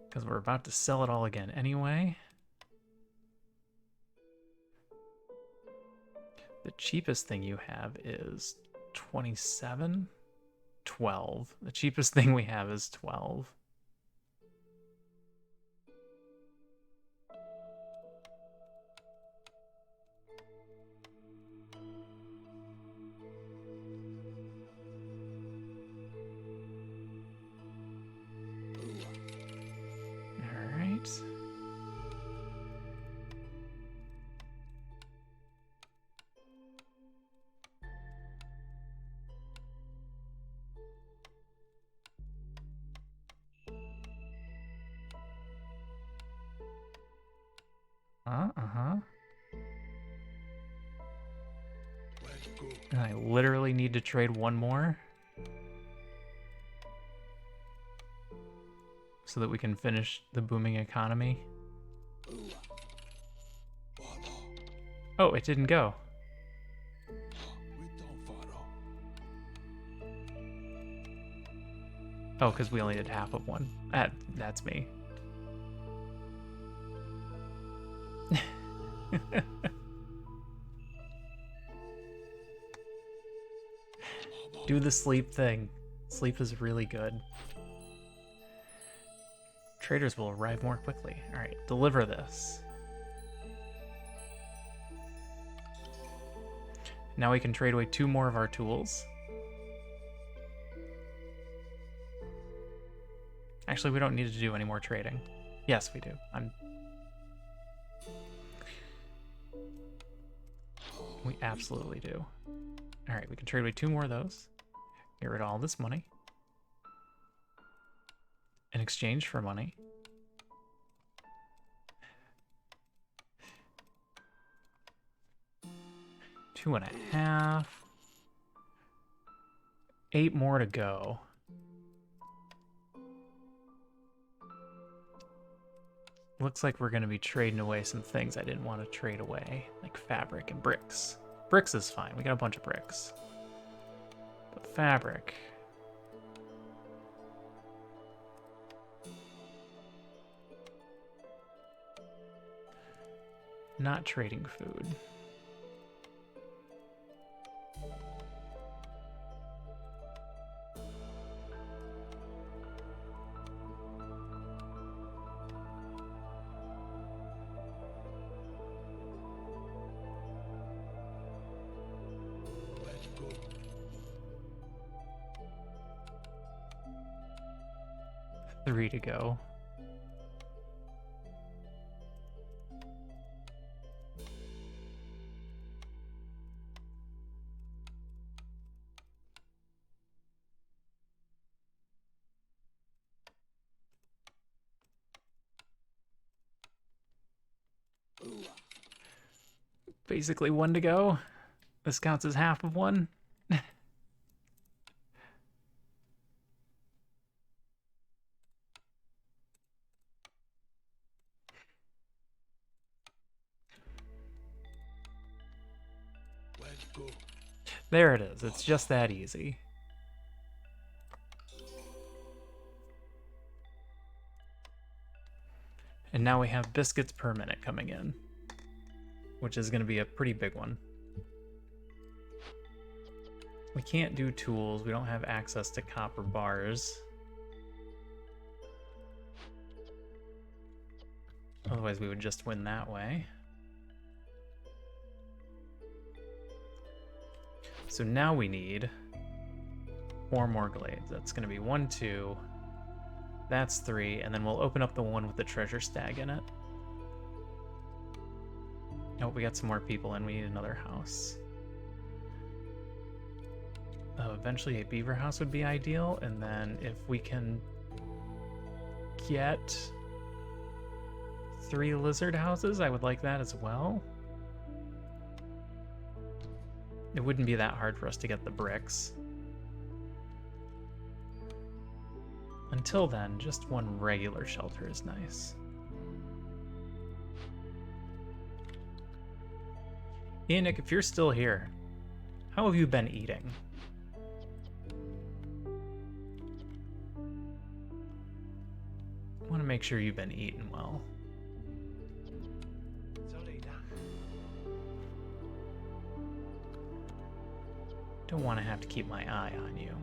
because we're about to sell it all again anyway. The cheapest thing you have is 27? 12. The cheapest thing we have is 12. Let's go. And I literally need to trade one more so that we can finish the booming economy. Oh, it didn't go. Oh, because we only did half of one. That's me. Do the sleep thing. Sleep is really good. Traders will arrive more quickly. All right, deliver this. Now we can trade away 2 more of our tools. Actually, we don't need to do any more trading. Yes, we do. We absolutely do. All right, we can trade away 2 more of those. Get rid of all this money. In exchange for money. Two and a half. 8 more to go. Looks like we're going to be trading away some things I didn't want to trade away, like fabric and bricks. Bricks is fine. We got a bunch of bricks. But fabric... Not trading food. Let's go. 3 to go. Basically 1 to go. This counts as half of 1. Let's go. There it is. It's just that easy. And now we have biscuits per minute coming in, which is going to be a pretty big one. We can't do tools. We don't have access to copper bars. Otherwise, we would just win that way. So now we need 4 more glades. That's going to be 1, 2. That's 3. And then we'll open up the one with the treasure stag in it. Oh, we got some more people and we need another house. Eventually a beaver house would be ideal. And then if we can get 3 lizard houses, I would like that as well. It wouldn't be that hard for us to get the bricks. Until then, just 1 regular shelter is nice. Ianic, if you're still here, how have you been eating? I want to make sure you've been eating well. Don't want to have to keep my eye on you.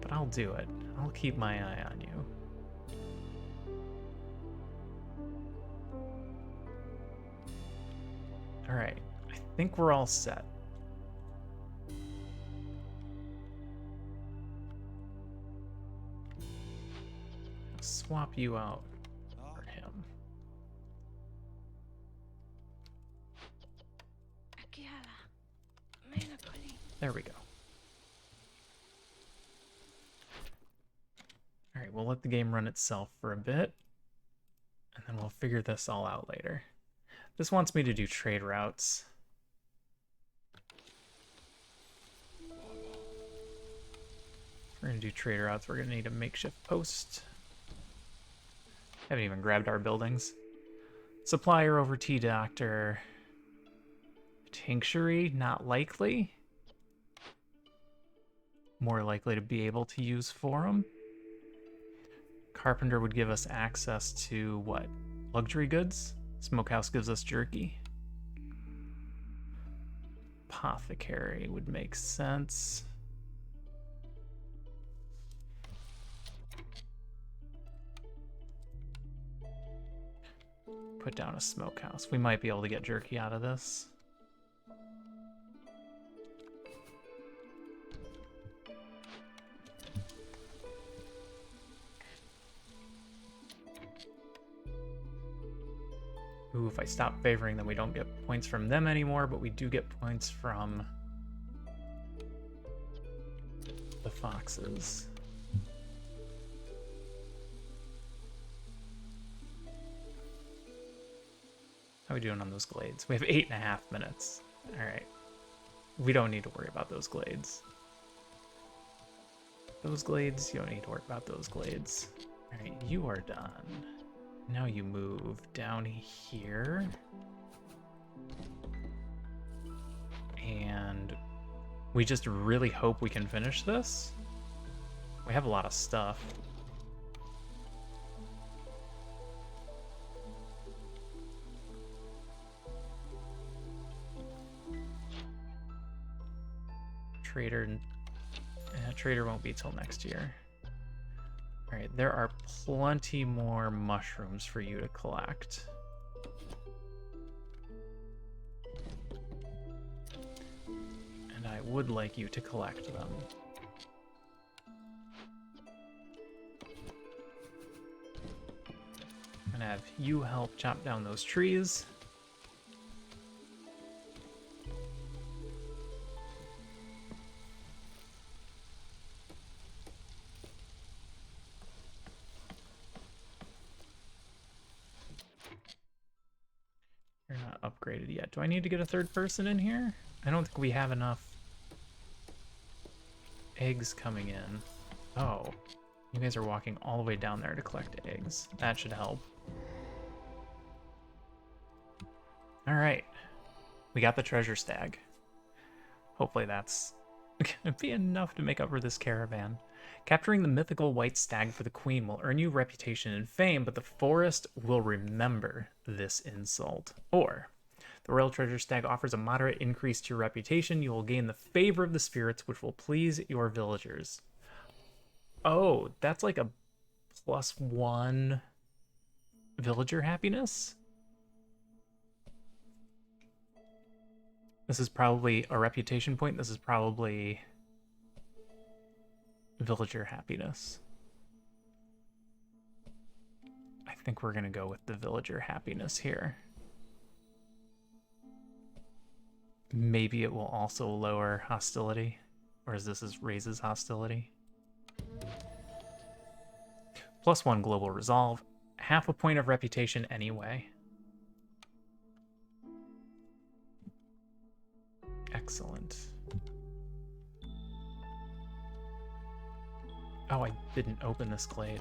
But I'll do it. I'll keep my eye on you. Alright, I think we're all set. Swap you out for him. There we go. Alright, we'll let the game run itself for a bit, and then we'll figure this all out later. This wants me to do trade routes. If we're gonna do trade routes, we're gonna need a makeshift post. Haven't even grabbed our buildings. Supplier over T-Doctor. Tinctury, not likely. More likely to be able to use Forum. Carpenter would give us access to what? Luxury goods? Smokehouse gives us jerky. Apothecary would make sense. Put down a smokehouse. We might be able to get jerky out of this. Ooh, if I stop favoring them, we don't get points from them anymore, but we do get points from the foxes. How are we doing on those glades? We have 8.5 minutes. All right. We don't need to worry about those glades. Those glades, you don't need to worry about those glades. All right, you are done. Now you move down here. And we just really hope we can finish this. We have a lot of stuff. Trader won't be till next year. All right, there are plenty more mushrooms for you to collect. And I would like you to collect them. I'm gonna have you help chop down those trees. You're not upgraded yet. Do I need to get a third person in here? I don't think we have enough eggs coming in. Oh, you guys are walking all the way down there to collect eggs. That should help. All right, we got the treasure stag. Hopefully that's gonna be enough to make up for this caravan. Capturing the mythical white stag for the queen will earn you reputation and fame, but the forest will remember this insult. Or, the royal treasure stag offers a moderate increase to your reputation. You will gain the favor of the spirits, which will please your villagers. Oh, that's like a +1 villager happiness? This is probably a reputation point. This is probably villager happiness. I think we're gonna go with the villager happiness here. Maybe it will also lower hostility, or is this raises hostility? +1 global resolve, half a point of reputation anyway. Excellent. Oh, I didn't open this glade.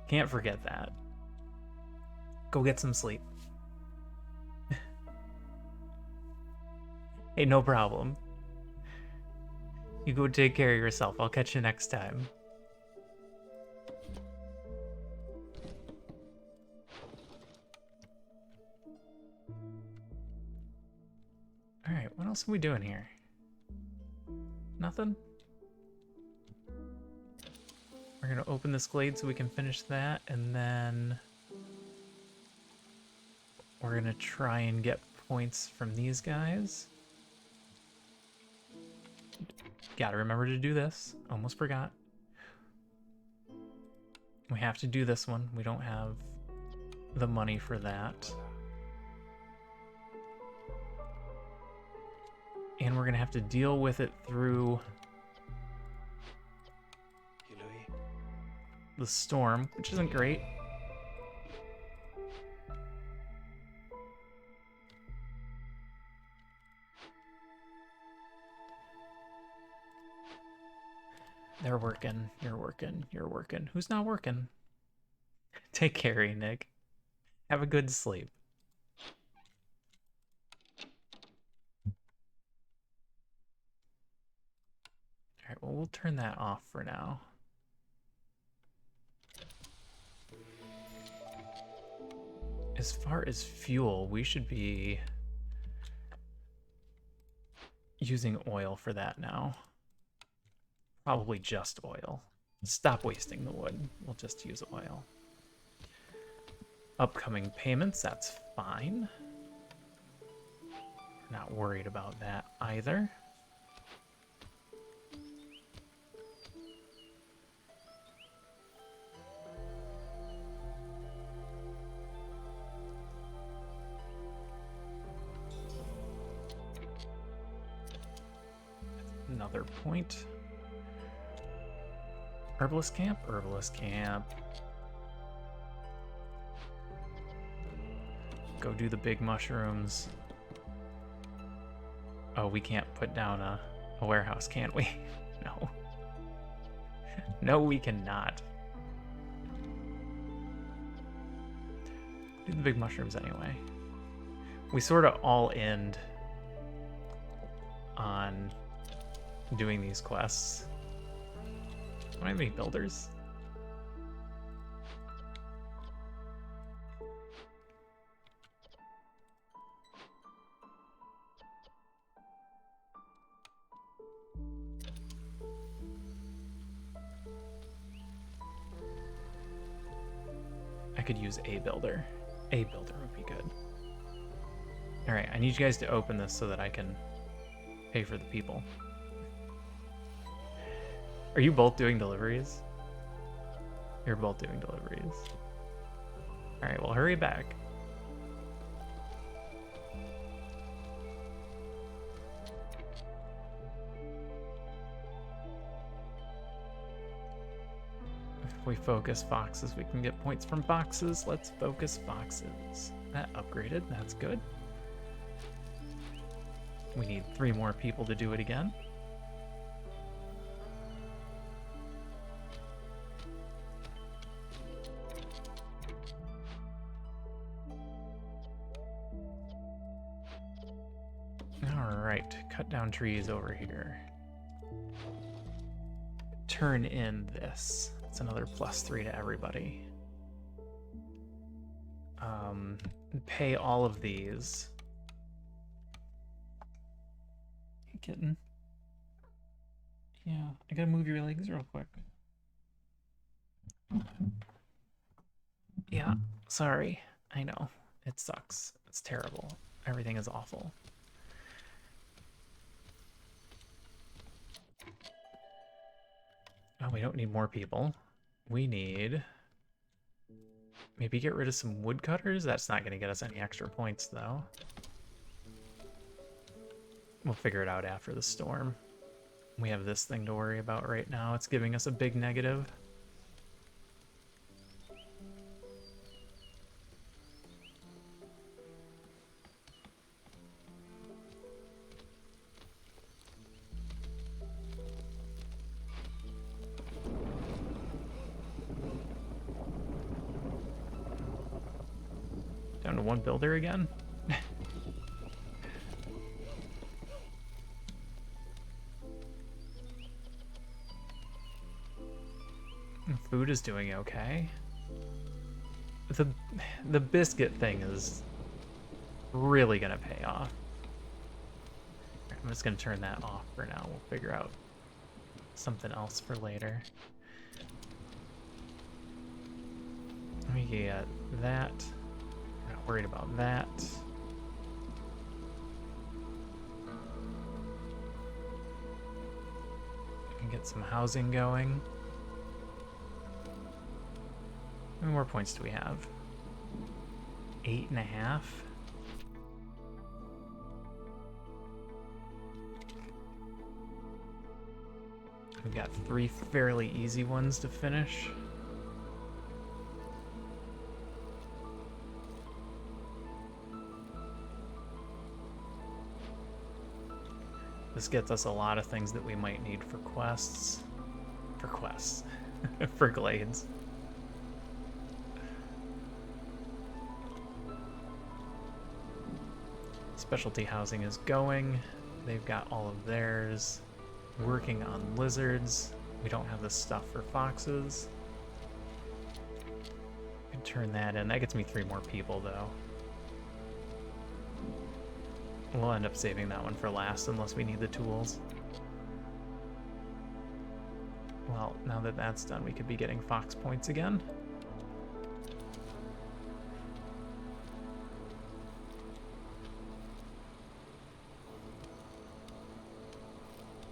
Can't forget that. Go get some sleep. Hey, no problem. You go take care of yourself. I'll catch you next time. All right, what else are we doing here? Nothing? We're gonna open this glade so we can finish that, and then we're gonna try and get points from these guys. Gotta remember to do this. Almost forgot. We have to do this one. We don't have the money for that. And we're gonna have to deal with it through the storm, which isn't great. They're working. You're working. You're working. Who's not working? Take care, Nick. Have a good sleep. All right, well, we'll turn that off for now. As far as fuel, we should be using oil for that now. Probably just oil. Stop wasting the wood. We'll just use oil. Upcoming payments, that's fine. Not worried about that either. Another point. Herbalist camp? Herbalist camp. Go do the big mushrooms. Oh, we can't put down a warehouse, can't we? No. No, we cannot. Do the big mushrooms anyway. We sort of all end on doing these quests. Don't I have any builders? I could use a builder. A builder would be good. All right, I need you guys to open this so that I can pay for the people. Are you both doing deliveries? You're both doing deliveries. All right, well, hurry back. If we focus foxes, we can get points from foxes. Let's focus foxes. That upgraded, that's good. We need 3 more people to do it again. Alright, cut down trees over here. Turn in this. It's another +3 to everybody. Pay all of these. Hey, kitten. Yeah, I gotta move your legs real quick. Yeah, sorry. I know. It sucks. It's terrible. Everything is awful. Oh, we don't need more people. We need... maybe get rid of some woodcutters? That's not going to get us any extra points, though. We'll figure it out after the storm. We have this thing to worry about right now. It's giving us a big negative. Down to 1 builder again? Food is doing okay. The biscuit thing is really gonna pay off. I'm just gonna turn that off for now. We'll figure out something else for later. Let me get that. Not worried about that. I can get some housing going. How many more points do we have? 8.5. We've got 3 fairly easy ones to finish. This gets us a lot of things that we might need for quests. For quests. For glades. Specialty housing is going. They've got all of theirs. Working on lizards. We don't have the stuff for foxes. I can turn that in. That gets me 3 more people, though. We'll end up saving that one for last unless we need the tools. Well, now that that's done, we could be getting fox points again.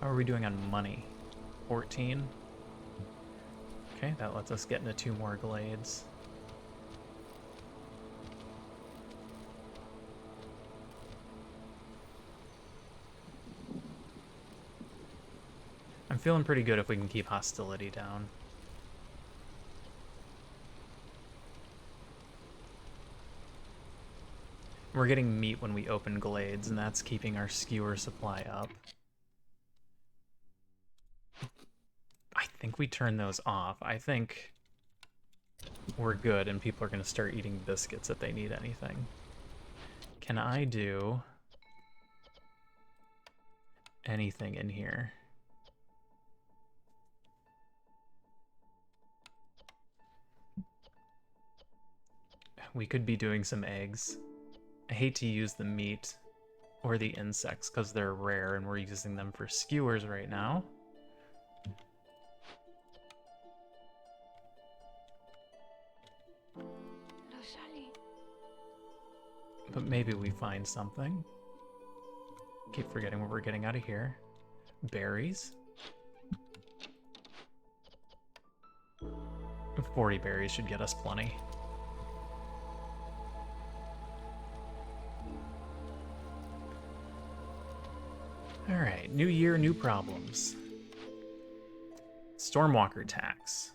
How are we doing on money? 14? Okay, that lets us get into 2 more glades. I'm feeling pretty good if we can keep hostility down. We're getting meat when we open glades, and that's keeping our skewer supply up. I think we turn those off. I think we're good, and people are going to start eating biscuits if they need anything. Can I do anything in here? We could be doing some eggs. I hate to use the meat or the insects because they're rare and we're using them for skewers right now. But maybe we find something. Keep forgetting what we're getting out of here. Berries. 40 berries should get us plenty. Alright, new year, new problems. Stormwalker tax.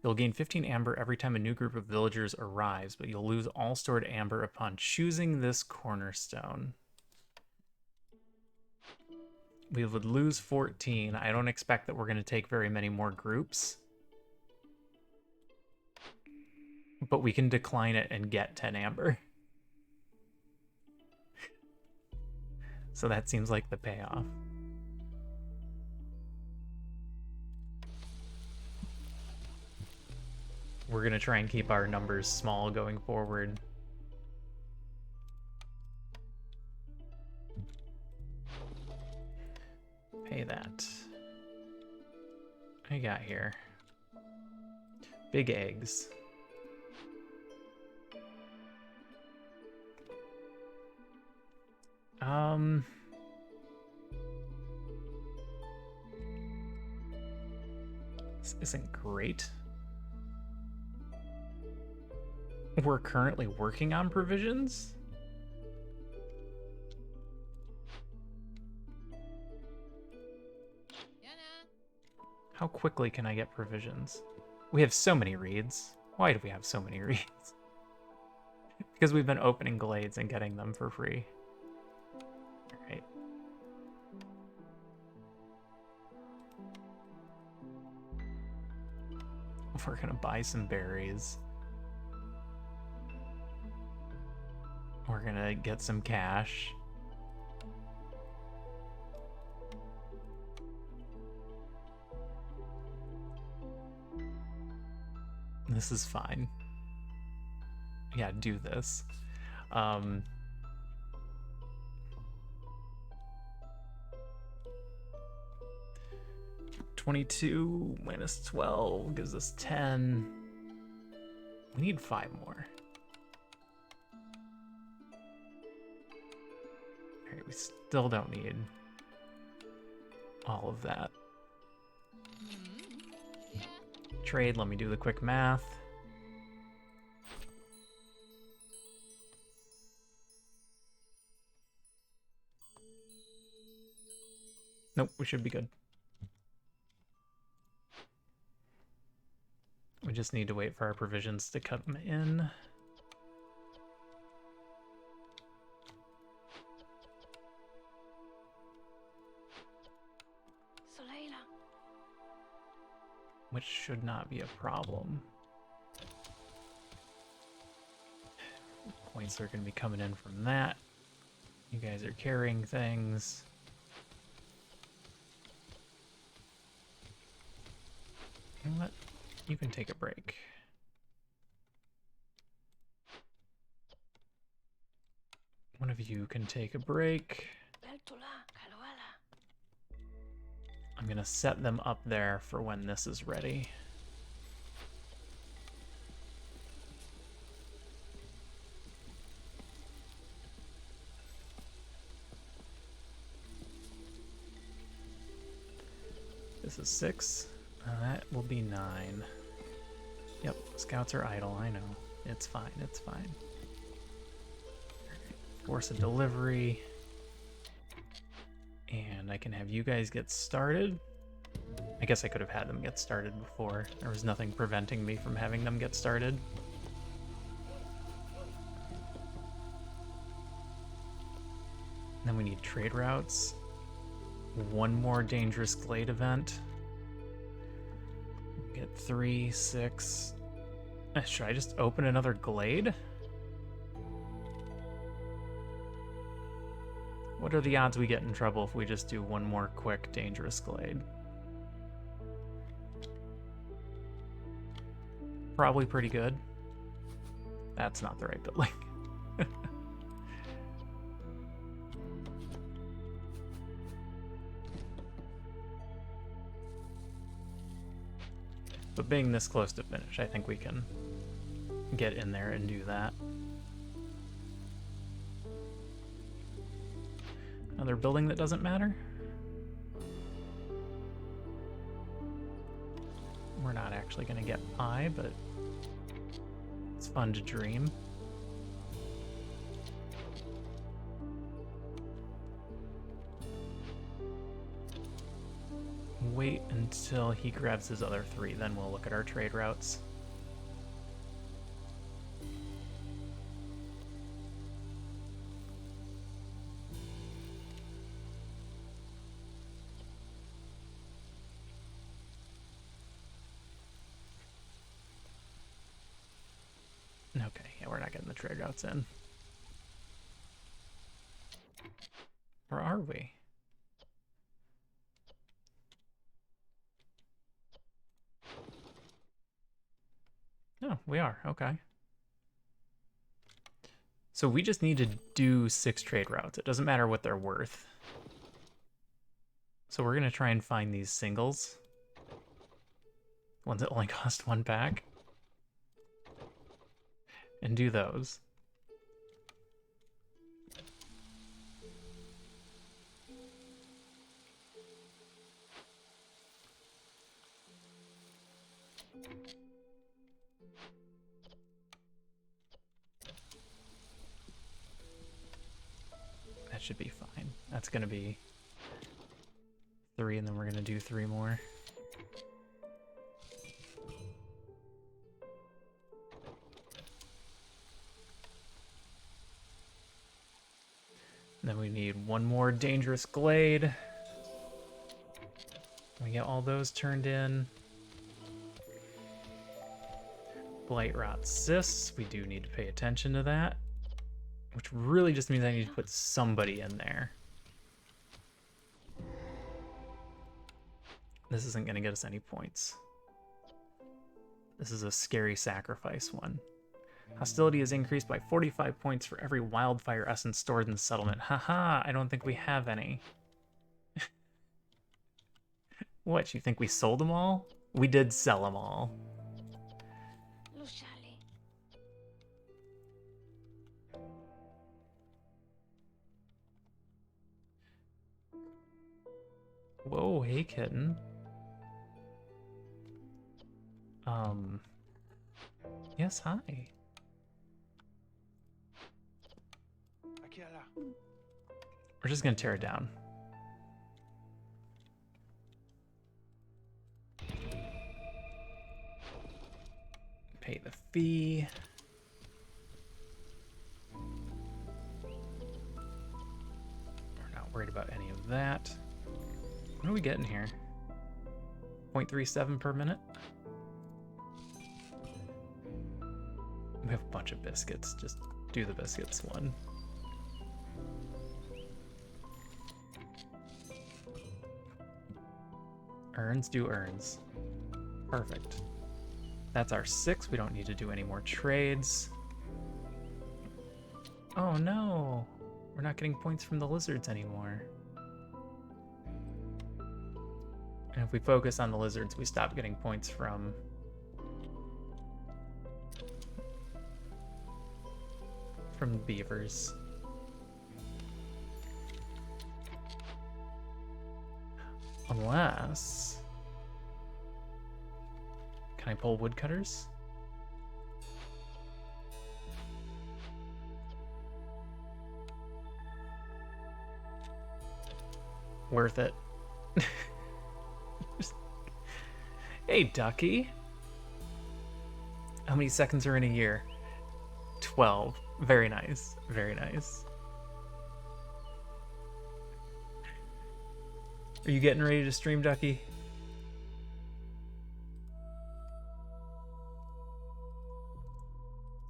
You'll gain 15 amber every time a new group of villagers arrives, but you'll lose all stored amber upon choosing this cornerstone. We would lose 14. I don't expect that we're going to take very many more groups. But we can decline it and get 10 amber. So that seems like the payoff. We're going to try and keep our numbers small going forward. Pay that. What I got here? Big eggs. This isn't great. We're currently working on provisions? How quickly can I get provisions? We have so many reeds. Why do we have so many reeds? Because we've been opening glades and getting them for free. Alright. We're gonna buy some berries. We're gonna get some cash. This is fine. Yeah, do this. 22 minus 12 gives us 10. We need 5 more. Alright, we still don't need all of that. Trade, let me do the quick math. Nope, we should be good. We just need to wait for our provisions to come in. which should not be a problem. Points are going to be coming in from that. You guys are carrying things. You know what? You can take a break. One of you can take a break. I'm going to set them up there for when this is ready. This is 6. That will be 9. Yep, scouts are idle, I know. It's fine, it's fine. Force a delivery. And I can have you guys get started. I guess I could have had them get started before. There was nothing preventing me from having them get started. And then we need trade routes. One more dangerous glade event. Get 3, 6. Should I just open another glade? What are the odds we get in trouble if we just do one more quick dangerous glade? Probably pretty good. That's not the right building. But being this close to finish, I think we can get in there and do that. Another building that doesn't matter? We're not actually going to get pi, but it's fun to dream. Wait until he grabs his other 3, then we'll look at our trade routes. Okay, yeah, we're not getting the trade routes in. Or are we? No, we are. Okay. So we just need to do 6 trade routes. It doesn't matter what they're worth. So we're going to try and find these singles. Ones that only cost 1 pack. And do those. That should be fine. That's going to be 3, and then we're going to do 3 more. And then we need 1 more dangerous glade. We get all those turned in. Blight Rot Cysts, we do need to pay attention to that. Which really just means I need to put somebody in there. This isn't going to get us any points. This is a scary sacrifice one. Hostility is increased by 45 points for every wildfire essence stored in the settlement. Haha, I don't think we have any. What, you think we sold them all? We did sell them all. Whoa, hey kitten. Yes, hi. We're just gonna tear it down. Pay the fee. We're not worried about any of that. What are we getting here? 0.37 per minute. We have a bunch of biscuits. Just do the biscuits one. Urns do urns. Perfect. That's our 6. We don't need to do any more trades. Oh no! We're not getting points from the lizards anymore. And if we focus on the lizards, we stop getting points from beavers. Unless... Can I pull woodcutters? Worth it. Hey, Ducky. How many seconds are in a year? 12. Very nice. Very nice. Are you getting ready to stream, Ducky?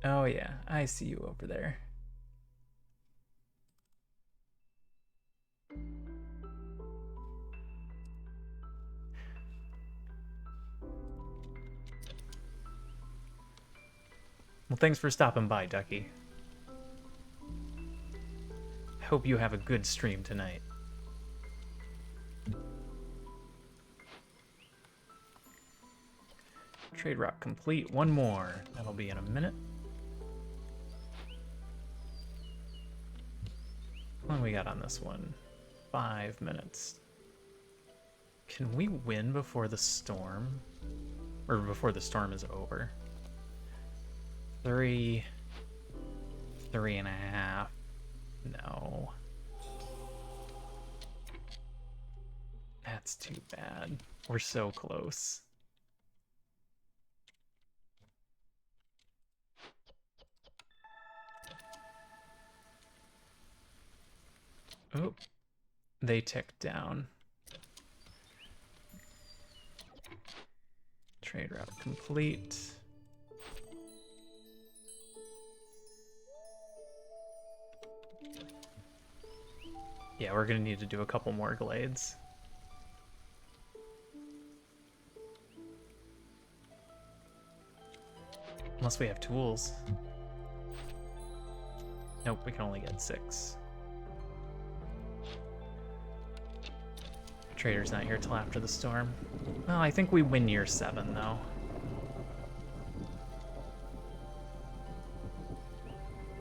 Oh yeah, I see you over there. Well, thanks for stopping by, Ducky. I hope you have a good stream tonight. Trade route complete. One more. That'll be in a minute. How long we got on this one? 5 minutes. Can we win before the storm? Or before the storm is over? 3. 3.5. No. That's too bad. We're so close. Oh, they ticked down. Trade route complete. Yeah, we're gonna need to do a couple more glades. Unless we have tools. Nope, we can only get 6. Trader's not here till after the storm. Well, I think we win year 7, though.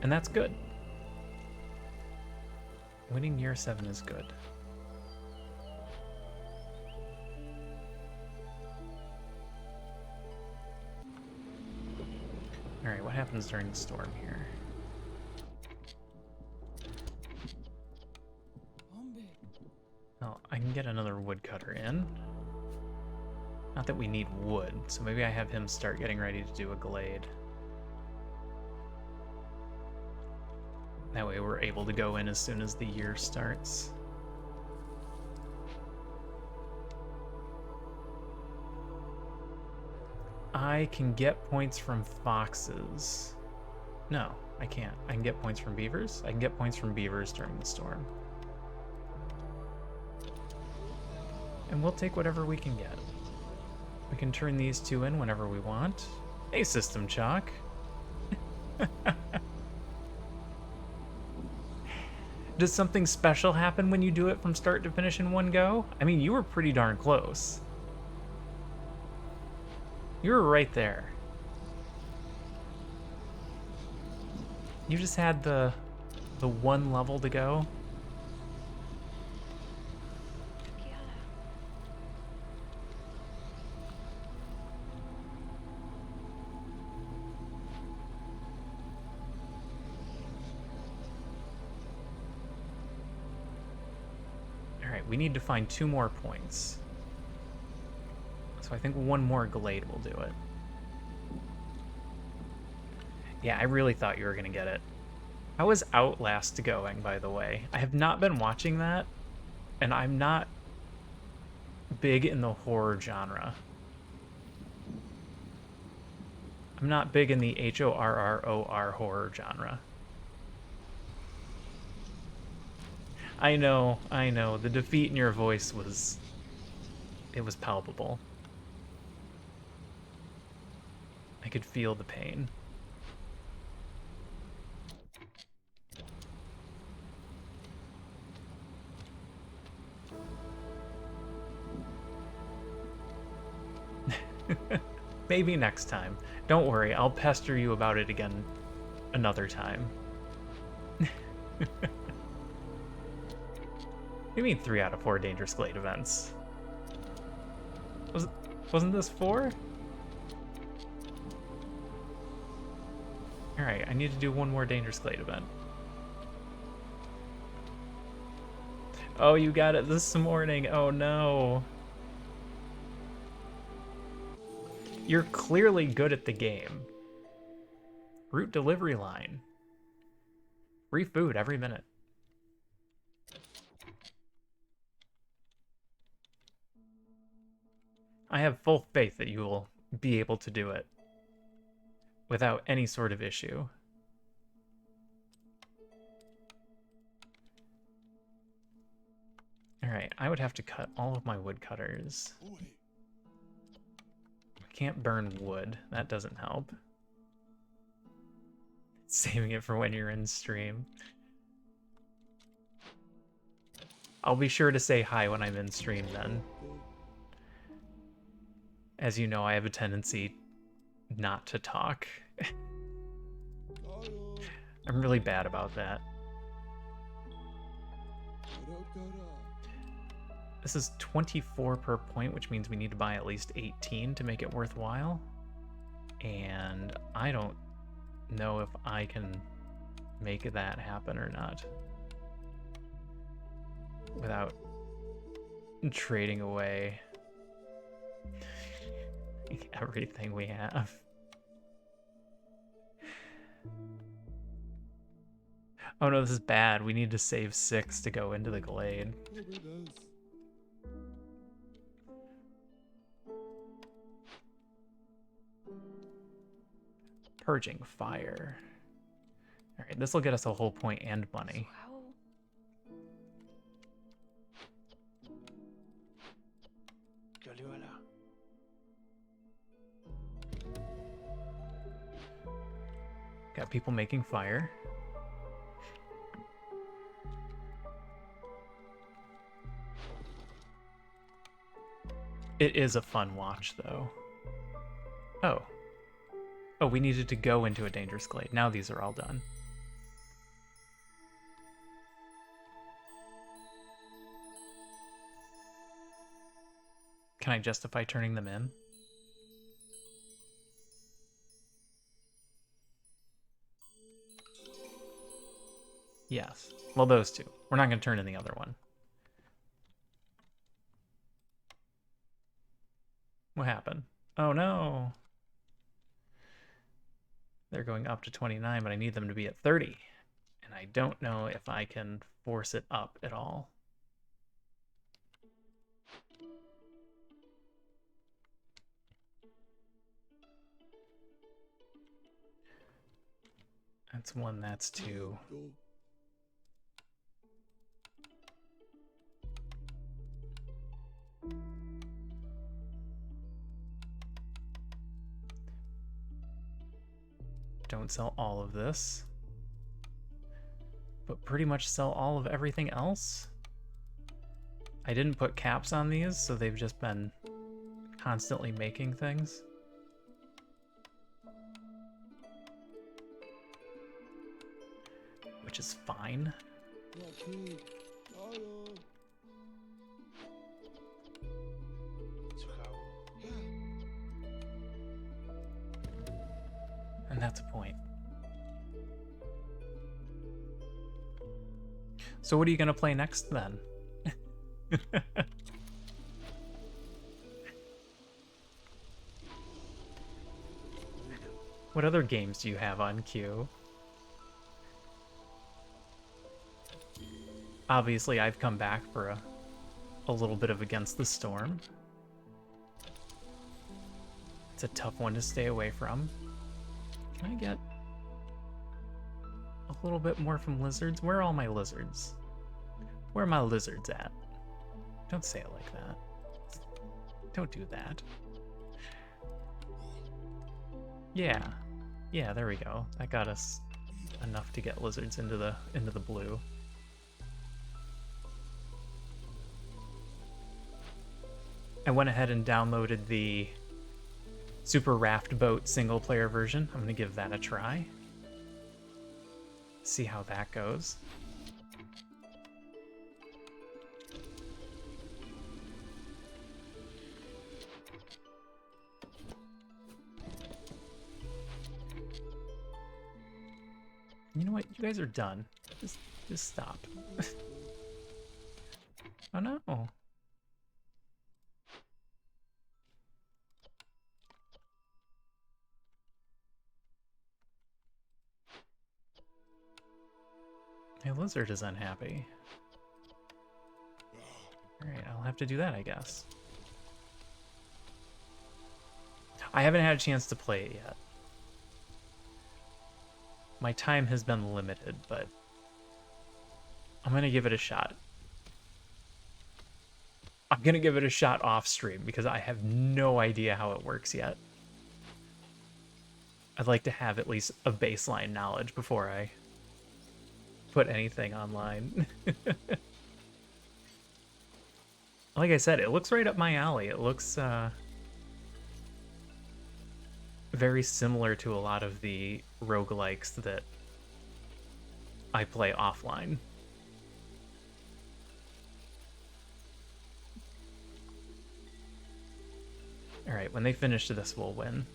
And that's good. Winning year 7 is good. Alright, what happens during the storm here? Well, I can get another woodcutter in. Not that we need wood, so maybe I have him start getting ready to do a glade. That way we're able to go in as soon as the year starts. I can get points from foxes. No, I can't. I can get points from beavers. I can get points from beavers during the storm. And we'll take whatever we can get. We can turn these 2 in whenever we want. Hey, System Chalk. Does something special happen when you do it from start to finish in one go? I mean, you were pretty darn close. You were right there. You just had the one level to go. We need to find 2 more points. So I think 1 more glade will do it. Yeah, I really thought you were going to get it. How is Outlast going, by the way? I have not been watching that, and I'm not big in the horror genre. I'm not big in the horror horror genre. I know. The defeat in your voice was... It was palpable. I could feel the pain. Maybe next time. Don't worry, I'll pester you about it again another time. What do you mean 3 out of 4 Dangerous Glade events? Wasn't this 4? Alright, I need to do one more Dangerous Glade event. Oh, you got it this morning. Oh no. You're clearly good at the game. Route delivery line. Free food every minute. I have full faith that you will be able to do it without any sort of issue. Alright, I would have to cut all of my woodcutters. I can't burn wood. That doesn't help. Saving it for when you're in stream. I'll be sure to say hi when I'm in stream then. As you know, I have a tendency not to talk. I'm really bad about that. This is 24 per point, which means we need to buy at least 18 to make it worthwhile. And I don't know if I can make that happen or not without trading away everything we have. Oh no, this is bad. We need to save 6 to go into the glade. Purging fire. Alright, this will get us a whole point and money. Got people making fire. It is a fun watch, though. Oh. Oh, we needed to go into a dangerous glade. Now these are all done. Can I justify turning them in? Yes. Well, those two. We're not going to turn in the other one. What happened? Oh no. They're going up to 29, but I need them to be at 30. And I don't know if I can force it up at all. That's 1, that's 2. Don't sell all of this, but pretty much sell all of everything else. I didn't put caps on these, so they've just been constantly making things. Which is fine. And that's a point. So what are you going to play next then? What other games do you have on queue? Obviously, I've come back for a little bit of Against the Storm. It's a tough one to stay away from. Can I get a little bit more from lizards? Where are all my lizards? Where are my lizards at? Don't say it like that. Don't do that. Yeah. Yeah, there we go. That got us enough to get lizards into the blue. I went ahead and downloaded the Super Raft Boat single player version. I'm gonna give that a try. See how that goes. You know what? You guys are done. Just stop. Oh no. My lizard is unhappy. Alright, I'll have to do that, I guess. I haven't had a chance to play it yet. My time has been limited, but I'm gonna give it a shot. I'm gonna give it a shot off stream because I have no idea how it works yet. I'd like to have at least a baseline knowledge before I put anything online. Like I said, it looks right up my alley. It looks very similar to a lot of the roguelikes that I play offline. Alright, when they finish this, we'll win.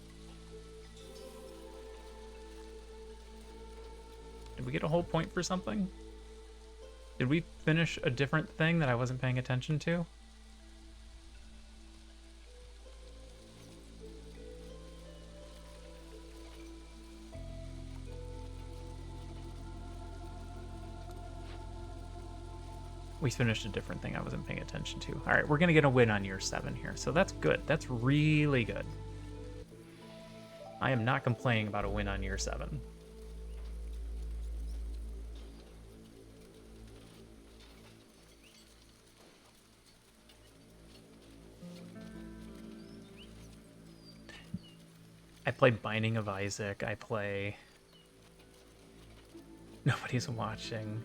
Did we get a whole point for something? Did we finish a different thing that I wasn't paying attention to? We finished a different thing I wasn't paying attention to. All right, we're going to get a win on year 7 here. So that's good. That's really good. I am not complaining about a win on year 7. I play Binding of Isaac. I play... Nobody's watching.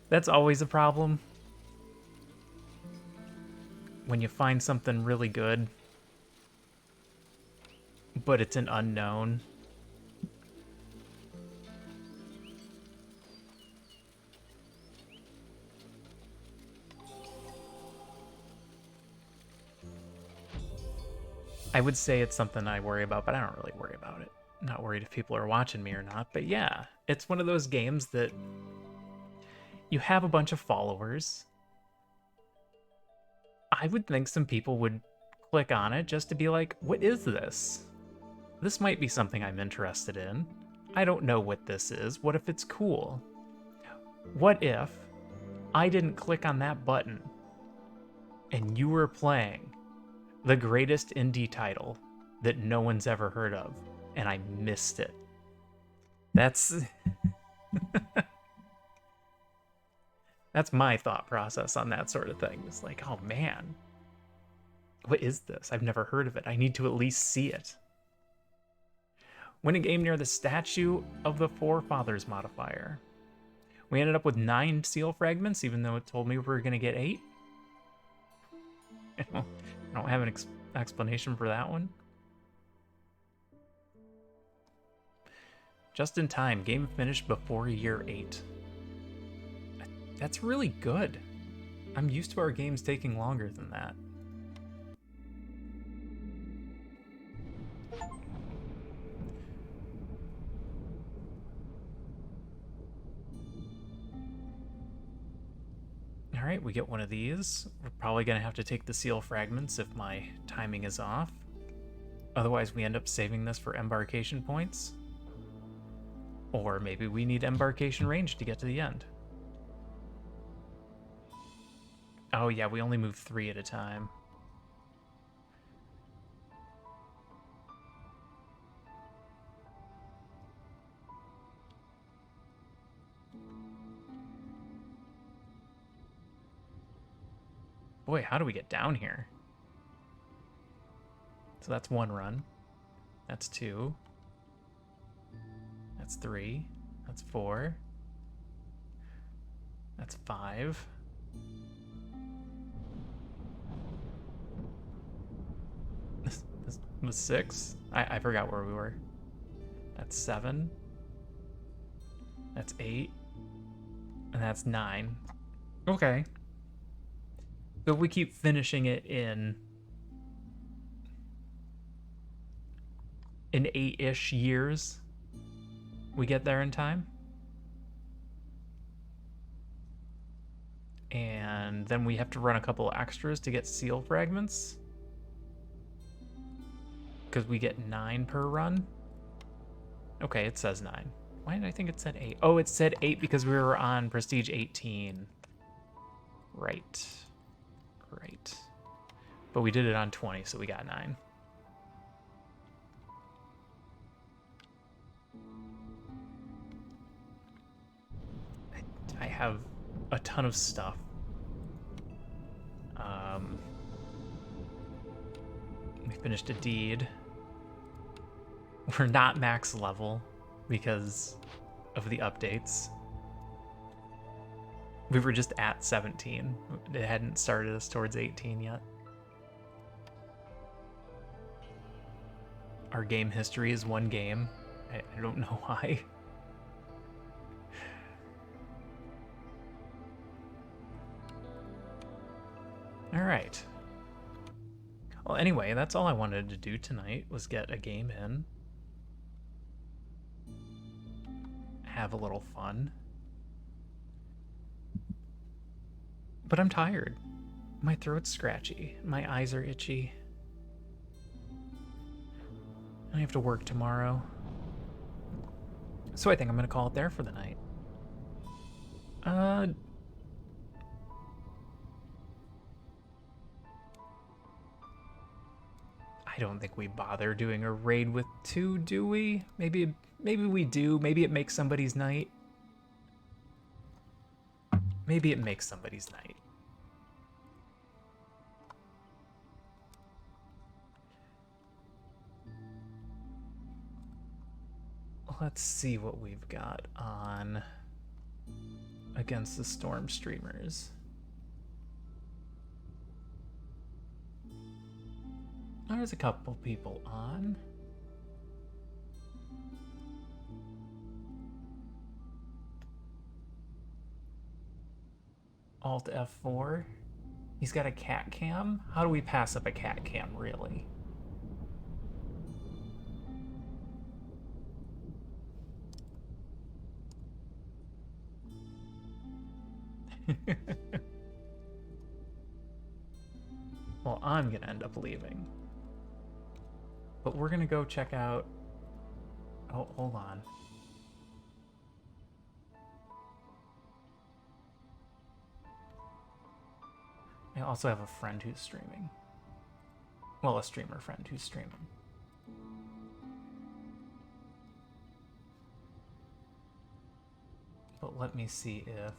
That's always a problem. When you find something really good, but it's an unknown. I would say it's something I worry about, but I don't really worry about it. I'm not worried if people are watching me or not, but yeah, it's one of those games that you have a bunch of followers. I would think some people would click on it just to be like, what is this? This might be something I'm interested in. I don't know what this is. What if it's cool? What if I didn't click on that button and you were playing the greatest indie title that no one's ever heard of and I missed it? That's... That's my thought process on that sort of thing. It's like, oh man, what is this? I've never heard of it. I need to at least see it. Win a game near the statue of the Forefathers modifier. We ended up with 9 seal fragments, even though it told me we were going to get 8. I don't have an explanation for that one. Just in time. Game finished before year 8. That's really good. I'm used to our games taking longer than that. All right, we get one of these. We're probably going to have to take the seal fragments if my timing is off. Otherwise, we end up saving this for embarkation points. Or maybe we need embarkation range to get to the end. Oh yeah, we only move 3 at a time. Boy, how do we get down here? So that's 1 run. That's 2. That's 3. That's 4. That's 5. This was 6. I forgot where we were. That's 7. That's 8. And that's 9. Okay. So if we keep finishing it in 8-ish years, we get there in time. And then we have to run a couple extras to get seal fragments. Because we get 9 per run. Okay, it says 9. Why did I think it said 8? Oh, it said 8 because we were on Prestige 18. Right. Right. But we did it on 20, so we got 9. I have a ton of stuff. We finished a deed. We're not max level because of the updates. We were just at 17. It hadn't started us towards 18 yet. Our game history is 1 game. I don't know why. All right. Well, anyway, that's all I wanted to do tonight was get a game in. Have a little fun. But I'm tired. My throat's scratchy. My eyes are itchy. I have to work tomorrow. So I think I'm gonna call it there for the night. I don't think we bother doing a raid with 2, do we? Maybe we do. Maybe it makes somebody's night. Maybe it makes somebody's night. Let's see what we've got on against the Storm streamers. There's a couple people on. Alt F4. He's got a cat cam. How do we pass up a cat cam, really? Well, I'm gonna end up leaving. But we're gonna go check out... Oh, hold on. I also have a friend who's streaming. Well, a streamer friend who's streaming. But let me see if...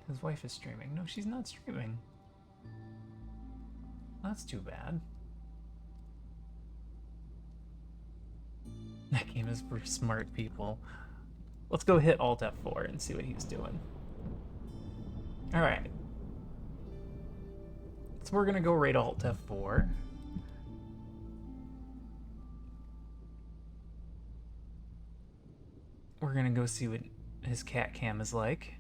His wife is streaming. No, she's not streaming. That's too bad. That game is for smart people. Let's go hit Alt F4 and see what he's doing. Alright. So we're gonna go raid Alt F4. We're gonna go see what his cat cam is like.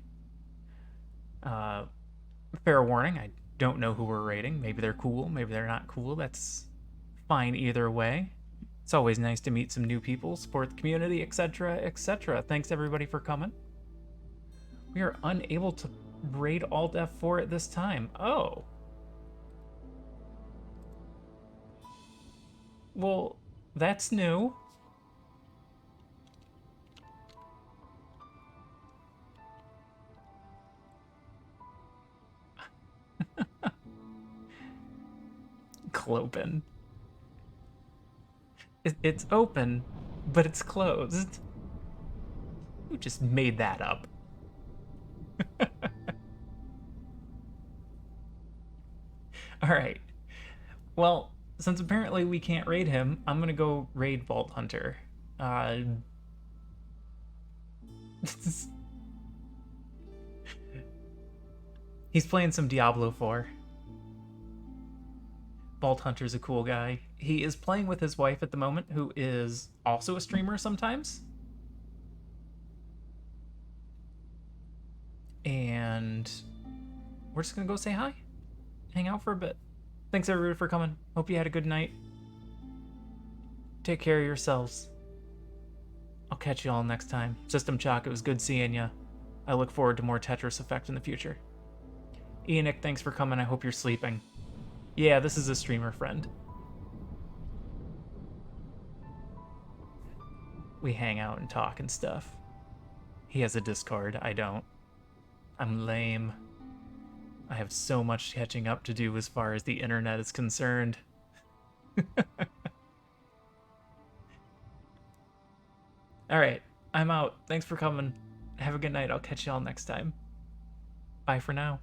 Fair warning, I don't know who we're raiding. Maybe they're cool, maybe they're not cool. That's fine either way. It's always nice to meet some new people, support the community, etc., etc. Thanks everybody for coming. We are unable to raid Alt F4 at this time. Oh. Well, that's new. Clopen. It's open, but it's closed. Who just made that up? Alright. Well, since apparently we can't raid him, I'm gonna go raid Vault Hunter. He's playing some Diablo 4. Vault Hunter's a cool guy. He is playing with his wife at the moment, who is also a streamer sometimes. And we're just gonna go say hi. Hang out for a bit. Thanks everybody for coming. Hope you had a good night. Take care of yourselves. I'll catch you all next time. System Chalk, it was good seeing ya. I look forward to more Tetris Effect in the future. Enoch, thanks for coming. I hope you're sleeping. Yeah, this is a streamer friend. We hang out and talk and stuff. He has a Discord, I don't. I'm lame. I have so much catching up to do as far as the internet is concerned. Alright, I'm out. Thanks for coming. Have a good night. I'll catch you all next time. Bye for now.